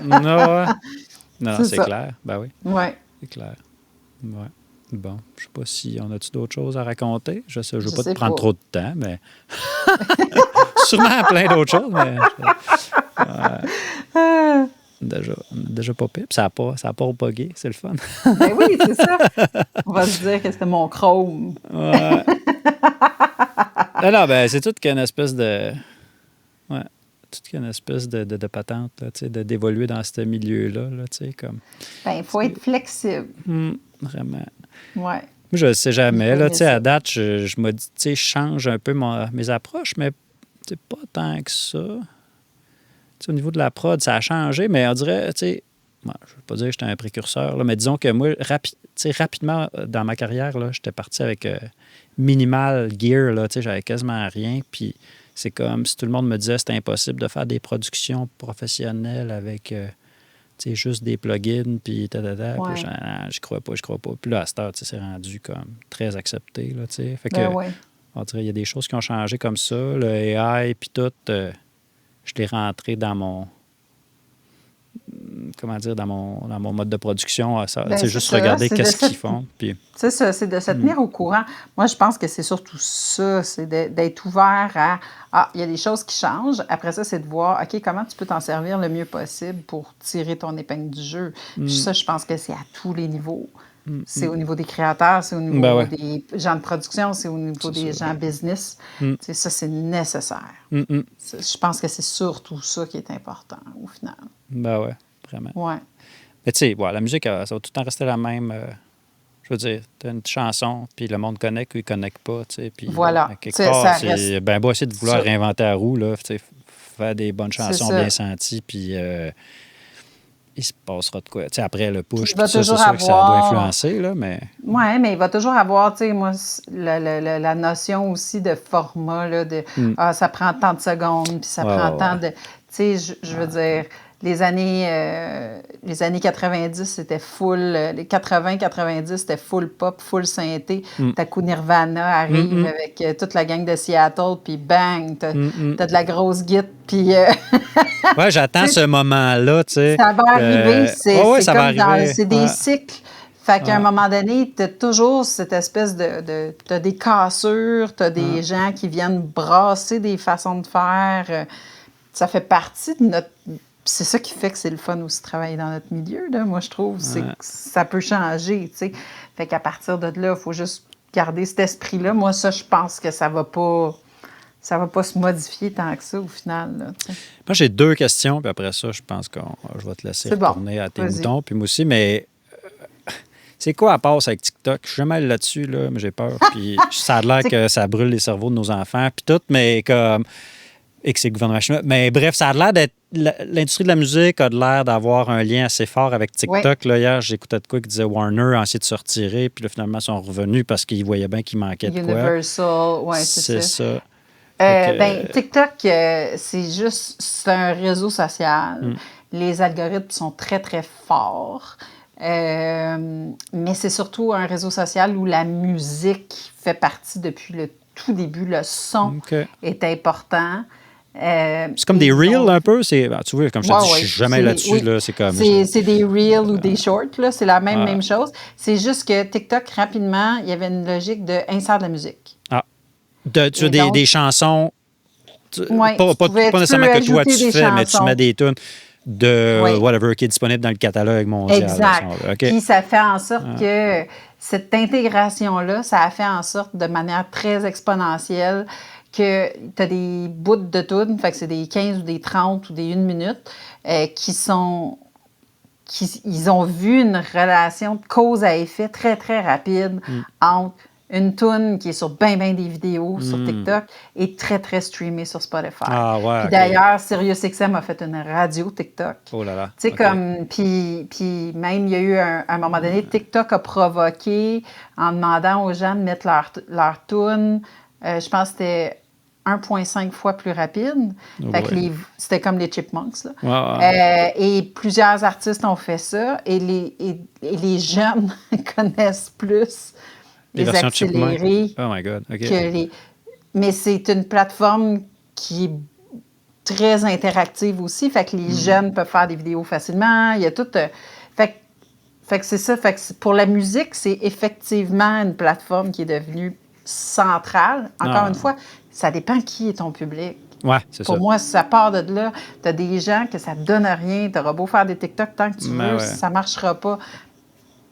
Non, C'est c'est ça. clair. Ben oui, Ouais. c'est clair. Ouais. Bon, je sais pas si on a-tu d'autres choses à raconter. Je veux pas te sais prendre pas. trop de temps, mais sûrement plein d'autres choses, mais Ah, Déjà pas pire. Puis ça a pas rebugué. C'est le fun. ben oui, c'est ça. On va se dire que c'était mon Chrome. Ouais. Non, ben, c'est tout qu'une espèce de. Ouais. Tout qu'une espèce de patente, là, tu sais, d'évoluer dans ce milieu-là, là, tu sais, comme. Ben, il faut être flexible. Vraiment. Ouais. Moi, je ne sais Il jamais. faut Là, aimer tu sais, à ça. date, je me dis, tu sais, je change un peu mes approches, mais c'est pas tant que ça. Tu sais, au niveau de la prod, ça a changé, mais on dirait, tu sais, bon, je ne veux pas dire que j'étais un précurseur, là, mais disons que moi, tu sais, rapidement, dans ma carrière, là, j'étais parti avec minimal gear, là, tu sais, j'avais quasiment rien, puis c'est comme si tout le monde me disait que c'était impossible de faire des productions professionnelles avec, tu sais, juste des plugins, puis ta. Puis Ouais. je crois pas. Puis là, à cette heure, tu sais, c'est rendu comme très accepté, là, tu sais. Fait Ben que, oui. on dirait, il y a des choses qui ont changé comme ça. Le AI, puis tout, je l'ai rentré dans mon, comment dire, dans mon mode de production. Tu Ben, sais, c'est juste ça. regarder qu'est-ce qu'ils font. Puis, C'est ça, c'est de se tenir au courant. Moi, je pense que c'est surtout ça, c'est d'être ouvert à il y a des choses qui changent. Après ça, c'est de voir, OK, comment tu peux t'en servir le mieux possible pour tirer ton épingle du jeu. Puis ça, je pense que c'est à tous les niveaux. C'est au niveau des créateurs, c'est au ben niveau ouais, des gens de production, c'est au niveau c'est ça. des gens business. Mm, Tu sais, ça, c'est nécessaire. mm, mm. Je pense que c'est surtout ça qui est important, au final. Ben ouais, vraiment. Ouais. Mais tu sais, ouais, la musique, ça va tout le temps rester la même. Je veux dire, tu as une chanson, puis le monde connecte ou il connecte pas, tu sais. Puis, à Voilà. quelque Ça part, reste c'est bien beau essayer de vouloir ça. réinventer la roue, là, tu sais, faire des bonnes C'est chansons bien ça. senties, puis il se passera de quoi. Tu sais, après, le Puis push, il puis va tout ça, c'est toujours sûr que ça doit avoir. influencer, là, mais... Oui, mais il va toujours avoir, tu sais, moi, la notion aussi de format, là, de Hmm. ça prend tant de secondes, puis ça Ouais, prend ouais, tant ouais. de. Tu sais, je veux dire, les années 90, c'était full. Les 80-90, c'était full pop, full synthé. Hmm. T'as coup Nirvana Hmm, arrive hmm, avec toute la gang de Seattle, puis bang, hmm, hmm. t'as de la grosse guitare, puis. Ouais, j'attends Tu sais, ce moment-là, tu sais. ça va arriver, Ouais, ouais, c'est ça va comme dans, arriver. c'est des Ouais, cycles. Fait qu'à un ouais, moment donné, tu as toujours cette espèce t'as des cassures, tu as ouais. des gens qui viennent brasser des façons de faire. Ça fait partie de notre. C'est ça qui fait que c'est le fun aussi de travailler dans notre milieu, là, moi, je trouve. C'est que Ouais. ça peut changer, tu sais. Fait qu'à partir de là, il faut juste garder cet esprit-là. Moi, ça, je pense que ça va pas. Ça va pas se modifier tant que ça au final, là, tu sais. Moi, j'ai deux questions, puis après ça, je pense que je vais te laisser C'est bon. retourner à tes Vas-y. moutons, puis moi aussi, mais c'est quoi à passe avec TikTok? Je suis jamais allé là-dessus, là, mais j'ai peur. Puis ça a l'air C'est que ça brûle les cerveaux de nos enfants, puis tout, mais comme. Et que c'est le gouvernement chinois. Mais bref, ça a l'air d'être. L'industrie de la musique a l'air d'avoir un lien assez fort avec Oui. TikTok. Là, hier, j'écoutais de quoi qui disait Warner a essayé de se retirer, puis là, finalement, ils sont revenus parce qu'ils voyaient bien qu'il manquait de quoi. Universal, ouais, c'est C'est ça. ça. Fait Ben, que. TikTok, c'est un réseau social. Les algorithmes sont très, très forts. Mais c'est surtout un réseau social où la musique fait partie depuis le tout début. Le son OK. est important. C'est comme des reels un peu. Tu vois, comme je te dis, je suis jamais là-dessus. Oui. Là, c'est comme. C'est des reels ou des shorts, là. C'est la même chose. C'est juste que TikTok, rapidement, il y avait une logique de insert de la musique. Ah. Tu as Et donc, des chansons. ouais, Pas tu peux nécessairement que toi ajouter tu des fais, mais tu mets chansons. des tunes de Oui. whatever qui est disponible dans le catalogue mondial. Là, Exact. OK. Puis ça fait en sorte que cette intégration-là, ça a fait en sorte de manière très exponentielle que tu as des bouts de tunes, fait que c'est des 15 ou des 30 ou des 1 minute, ils ont vu une relation de cause à effet très, très rapide entre une tune qui est sur bien des vidéos sur TikTok et très, très streamée sur Spotify. Ah ouais, Puis OK. d'ailleurs, SiriusXM a fait une radio TikTok. Oh là là. Tu sais, OK. comme, puis même, il y a eu à un moment donné, TikTok a provoqué en demandant aux gens de mettre leur tune, je pense que c'était 1,5 fois plus rapide. Oh Fait que boy. c'était comme les Chipmunks, là. Ouais. Et plusieurs artistes ont fait ça, et les jeunes connaissent plus Les les versions de Chipmunk. accélérés Oh my God. OK. que les... Mais c'est une plateforme qui est très interactive aussi, fait que les jeunes peuvent faire des vidéos facilement. Il y a tout... fait que c'est ça. Fait que pour la musique, c'est effectivement une plateforme qui est devenue centrale. Encore une fois, ça dépend qui est ton public. Ouais, c'est Pour ça. moi, ça part de là. Tu as des gens que ça ne donne rien. Tu auras beau faire des TikTok tant que tu Ben veux, ouais. ça ne marchera pas.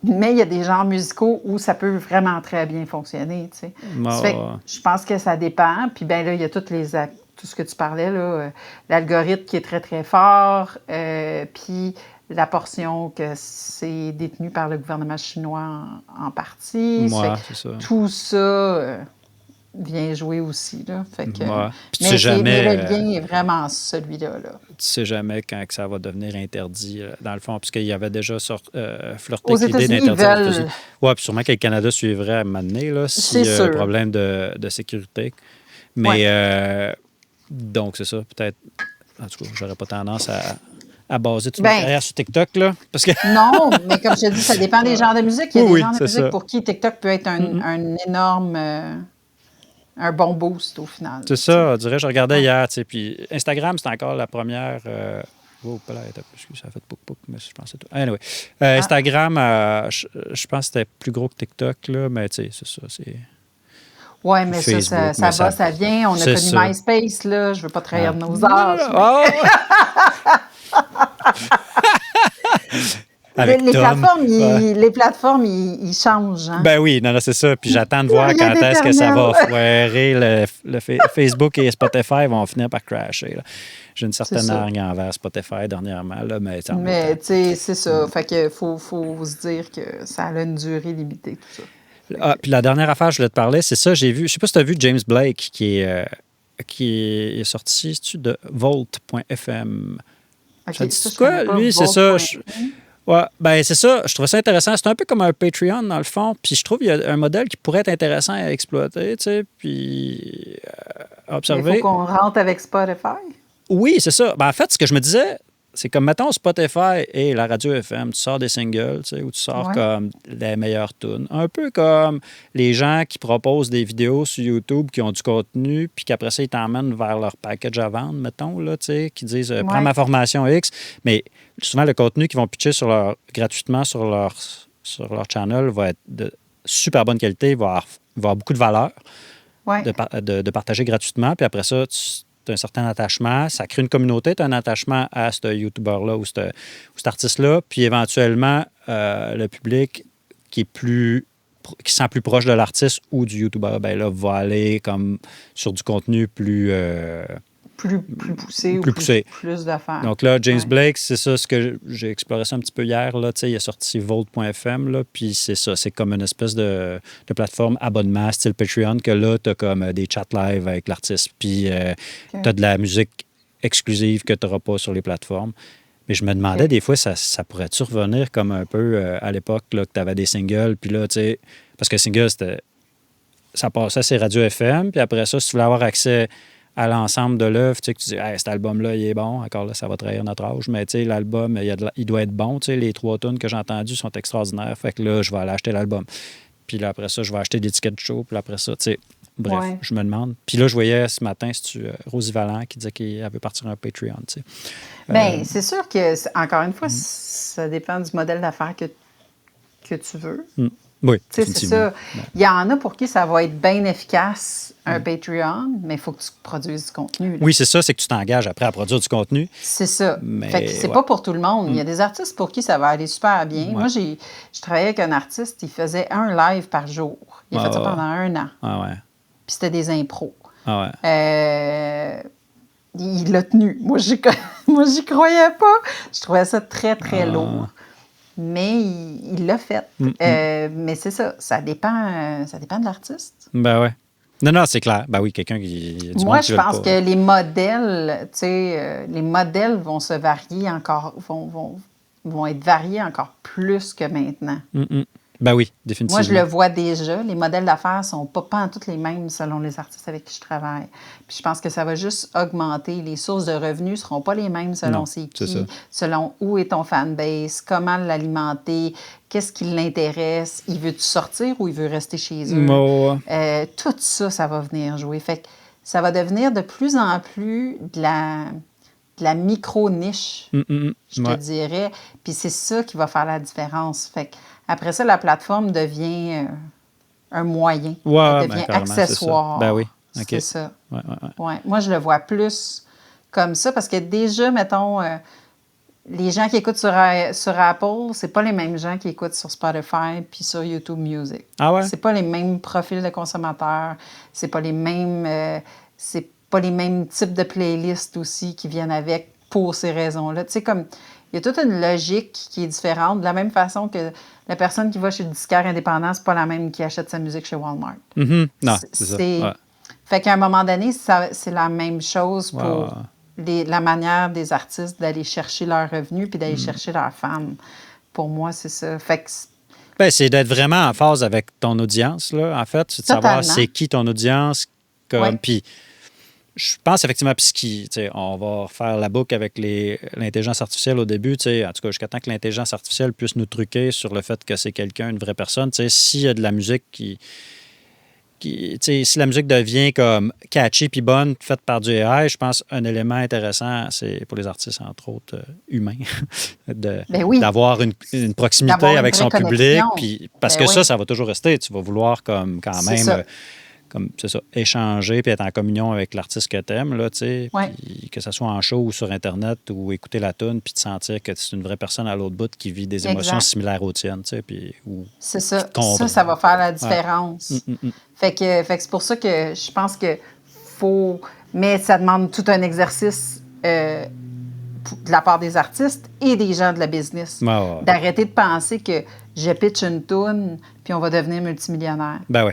Mais il y a des genres musicaux où ça peut vraiment très bien fonctionner, tu sais. Ça fait que Ouais. je pense que ça dépend. Puis ben là, il y a tout ce que tu parlais, là, l'algorithme qui est très, très fort, puis la portion que c'est détenu par le gouvernement chinois en partie. Ça fait Ouais, que c'est ça. tout ça vient jouer aussi, là. Fait que, Ouais. Puis tu sais mais jamais, le lien est vraiment celui-là, là. tu sais jamais quand que ça va devenir interdit, dans le fond, puisqu'il y avait déjà flirté Aux avec l'idée États-Unis, ils d'interdire aux États-Unis. veulent... Ouais, puis sûrement que le Canada suivrait à un moment donné, là, C'est s'il y a un sûr. problème de sécurité. Ouais. Mais donc, c'est ça. Peut-être, en tout cas, j'aurais pas tendance à baser toute ma Ben, carrière sur TikTok, là. Parce que. non, mais comme je te dis, ça dépend des genres de musique. Il y a des Oui, genres de c'est musique ça. pour qui TikTok peut être un énorme, un bon boost au final. C'est Tu sais. ça, on dirait, je regardais Ouais. hier, tu sais, puis Instagram, c'est encore la première. Oh, pas là, excuse, ça a fait pouc mais je pensais tout. Anyway, Instagram, je pense que c'était plus gros que TikTok, là, mais tu sais, c'est ça, c'est Oui, mais Facebook, ça mais va, ça vient. On a c'est connu ça. MySpace, là. Je veux pas trahir nos Non, non, âges. non, oh! Avec Les Tom. plateformes, Ouais. les plateformes, ils changent. Hein? Ben oui, non, non, c'est ça. Puis j'attends de Il y a voir rien quand est-ce que ça va d'éternel. foirer. Facebook et Spotify vont finir par crasher, là. J'ai une C'est certaine ça. hargne envers Spotify dernièrement, là, mais en même Mais, temps. tu sais, c'est ça. Fait que faut se dire que ça a une durée limitée, tout ça. Ah, puis la dernière affaire, je voulais te parler, c'est ça, j'ai vu, je sais pas si tu as vu James Blake qui est sorti, c'est-tu de Volt.fm. OK, Ça dit ça, je quoi? connais pas. Lui, c'est Vault ça. point- Ouais, ben c'est ça. Je trouve ça intéressant. C'est un peu comme un Patreon, dans le fond. Puis je trouve qu'il y a un modèle qui pourrait être intéressant à exploiter, tu sais, puis à Mais il faut observer. qu'on rentre avec Spotify. Oui, c'est ça. Ben, en fait, ce que je me disais, c'est comme, mettons, Spotify et la radio FM, tu sors des singles, tu sais, où tu sors Ouais. comme les meilleures tunes. Un peu comme les gens qui proposent des vidéos sur YouTube qui ont du contenu, puis qu'après ça, ils t'emmènent vers leur package à vendre, mettons, là, tu sais, qui disent, prends Ouais. ma formation X. Mais souvent, le contenu qu'ils vont pitcher gratuitement sur leur channel va être de super bonne qualité, il va avoir beaucoup de valeur Ouais. de partager gratuitement. Puis après ça, tu as un certain attachement. Ça crée une communauté. Tu as un attachement à ce YouTuber-là ou cet artiste-là. Puis éventuellement, le public qui se sent plus proche de l'artiste ou du YouTuber, ben là, va aller comme sur du contenu plus Plus poussé ou poussé. plus d'affaires. Donc là, James Ouais. Blake, c'est ça ce que j'ai exploré ça un petit peu hier. Là, il a sorti Volt.fm, là, puis c'est ça, c'est comme une espèce de plateforme abonnement style Patreon que là, tu as comme des chats live avec l'artiste, puis tu as de la musique exclusive que tu n'auras pas sur les plateformes. Mais je me demandais OK. des fois, ça pourrait-tu revenir comme un peu à l'époque là, que tu avais des singles, puis là, tu sais, parce que single, ça passait à ces radios FM, puis après ça, si tu voulais avoir accès à l'ensemble de l'œuvre, tu sais, que tu dis, hey, cet album-là, il est bon. Encore là, ça va trahir notre âge. Mais tu sais, l'album, il doit être bon. Tu sais, les 3 tunes que j'ai entendues sont extraordinaires. Fait que là, je vais aller acheter l'album. Puis là, après ça, je vais acheter des tickets de show. Puis là, après ça, tu sais, bref, Ouais. je me demande. Puis là, je voyais ce matin, c'est-tu Rosie Vallant qui disait qu'elle veut partir un Patreon, tu sais. Bien, c'est sûr que, encore une fois, ça dépend du modèle d'affaires que tu veux. Oui, Tu sais, c'est définitivement. ça. Il y en a pour qui ça va être bien efficace, un Patreon, mais il faut que tu produises du contenu. Là. Oui, c'est ça, c'est que tu t'engages après à produire du contenu. C'est ça. Mais, Fait que c'est ouais. pas pour tout le monde. Il y a des artistes pour qui ça va aller super bien. Ouais. Moi, je travaillais avec un artiste, il faisait un live par jour. Il a fait ça ouais. pendant 1 an. Ah ouais. Puis c'était des impros. Ah ouais. Il l'a tenu. Moi, j'y croyais pas. Je trouvais ça très, très lourd. Mais il l'a fait. Mais c'est ça. Ça dépend de l'artiste. Ben ouais. Non, c'est clair. Ben oui, quelqu'un qui. Il y a du Moi, monde qui je veut le pense pas. que les modèles, tu sais, les modèles vont se varier encore, vont être variés encore plus que maintenant. Ben oui, définitivement. Moi, je le vois déjà. Les modèles d'affaires sont pas tous les mêmes selon les artistes avec qui je travaille. Puis je pense que ça va juste augmenter. Les sources de revenus ne seront pas les mêmes selon Non, c'est c'est qui, ça. selon où est ton fanbase, comment l'alimenter, qu'est-ce qui l'intéresse. Il veut-tu sortir ou il veut rester chez eux? Bon, Tout ça, ça va venir jouer. Fait que ça va devenir de plus en plus de la micro-niche, je te ouais. dirais. Puis c'est ça qui va faire la différence. Fait que après ça, la plateforme devient un moyen. Ouais, Elle devient carrément, accessoire. c'est ça. Ben oui. OK. C'est ça. Ouais. Moi, je le vois plus comme ça parce que déjà, mettons, les gens qui écoutent sur Apple, c'est pas les mêmes gens qui écoutent sur Spotify puis sur YouTube Music. Ah ouais? C'est pas les mêmes profils de consommateurs, c'est pas les mêmes types de playlists aussi qui viennent avec pour ces raisons-là. Tu sais, comme il y a toute une logique qui est différente, de la même façon que la personne qui va chez le disquaire indépendant, c'est pas la même qui achète sa musique chez Walmart. Non, c'est ça. Ouais. Fait qu'à un moment donné, c'est la même chose pour la manière des artistes d'aller chercher leurs revenus puis d'aller chercher leurs fans. Pour moi, c'est ça. Fait que c'est d'être vraiment en phase avec ton audience, là, en fait. C'est de savoir c'est qui ton audience. Puis je pense effectivement, on va refaire la boucle avec l'intelligence artificielle au début, en tout cas, jusqu'à temps que l'intelligence artificielle puisse nous truquer sur le fait que c'est quelqu'un, une vraie personne. S'il y a de la musique si la musique devient comme catchy puis bonne, faite par du AI, je pense un élément intéressant, c'est pour les artistes, entre autres humains, d'avoir une proximité avec son public. Puis, parce que ça va toujours rester. Tu vas vouloir comme quand même échanger puis être en communion avec l'artiste que tu aimes, puis que ce soit en show ou sur Internet ou écouter la tune puis te sentir que c'est une vraie personne à l'autre bout qui vit des émotions similaires aux tiennes. C'est ça. Ça va faire la différence. Fait que c'est pour ça que je pense que faut... Mais ça demande tout un exercice de la part des artistes et des gens de la business. D'arrêter de penser que je pitch une toune puis on va devenir multimillionnaire. Ben oui.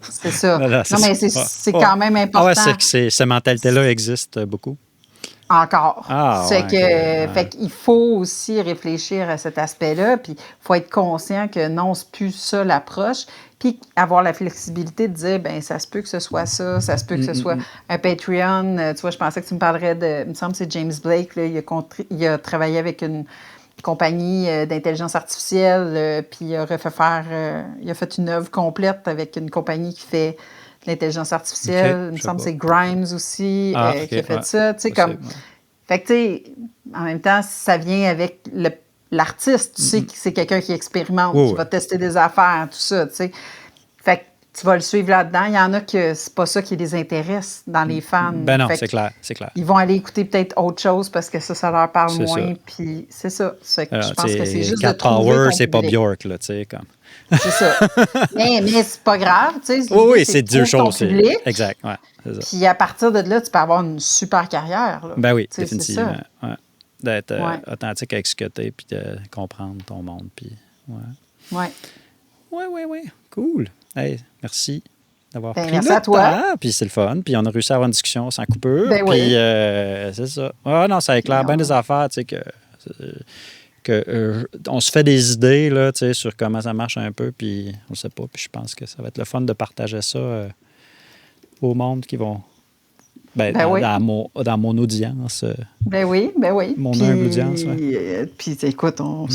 C'est ça. Mais c'est quand même important. Ah ouais, cette mentalité-là existe beaucoup. Encore. Fait qu'il faut aussi réfléchir à cet aspect-là, puis il faut être conscient que non, c'est plus ça l'approche, puis avoir la flexibilité de dire, ben ça se peut que ce soit ça se peut que ce soit un Patreon. Tu vois, je pensais que tu me parlerais il me semble que c'est James Blake, là, il a travaillé avec une compagnie d'intelligence artificielle, puis il a fait une œuvre complète avec une compagnie qui fait l'intelligence artificielle. Il me semble que c'est Grimes aussi qui a fait ça. Tu sais, comme... Fait que, tu sais, en même temps, ça vient avec l'artiste. Tu sais que c'est quelqu'un qui expérimente, qui va tester des affaires, tout ça, tu sais. Fait que tu vas le suivre là-dedans. Il y en a que c'est pas ça qui les intéresse dans les fans. Ben non, c'est clair. Ils vont aller écouter peut-être autre chose parce que ça leur parle moins. Puis c'est ça. Je pense que c'est juste de trouver Power, ton c'est pas public. Björk, là, tu sais, comme... C'est ça. mais c'est pas grave, tu sais. Oui, c'est deux choses. Exact, ouais. Puis à partir de là, tu peux avoir une super carrière. Là. Ben oui, définitivement. Ouais. D'être authentique avec ce que t'es, puis de comprendre ton monde, puis ouais. Cool. Hey, merci d'avoir pris merci le à toi. temps, puis c'est le fun, puis on a réussi à avoir une discussion sans coupure, puis c'est ça. Non, ça éclaire bien des affaires, tu sais, on se fait des idées là, sur comment ça marche un peu, puis on ne sait pas. Puis je pense que ça va être le fun de partager ça au monde qui vont... dans mon audience. Ben oui. Mon humble audience, Puis écoute, on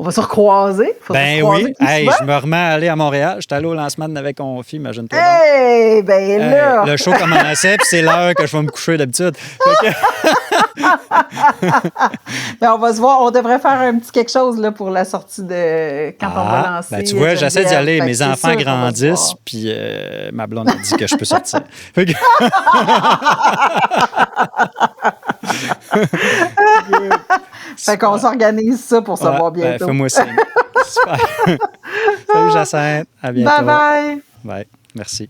va se recroiser. Je me remets à aller à Montréal. J'étais allé au lancement de Navet Confi, imagine-toi. Là! Le show commençait, puis c'est l'heure que je vais me coucher d'habitude. On va se voir. On devrait faire un petit quelque chose là, pour la sortie de... Quand on va lancer. Tu vois, j'essaie d'y aller. Mes enfants grandissent, puis ma blonde a dit que je peux sortir. Fait qu'on s'organise ça pour savoir bientôt. Fais-moi signe. Super. Salut Jacinthe. À bientôt. Bye. Bye. Merci.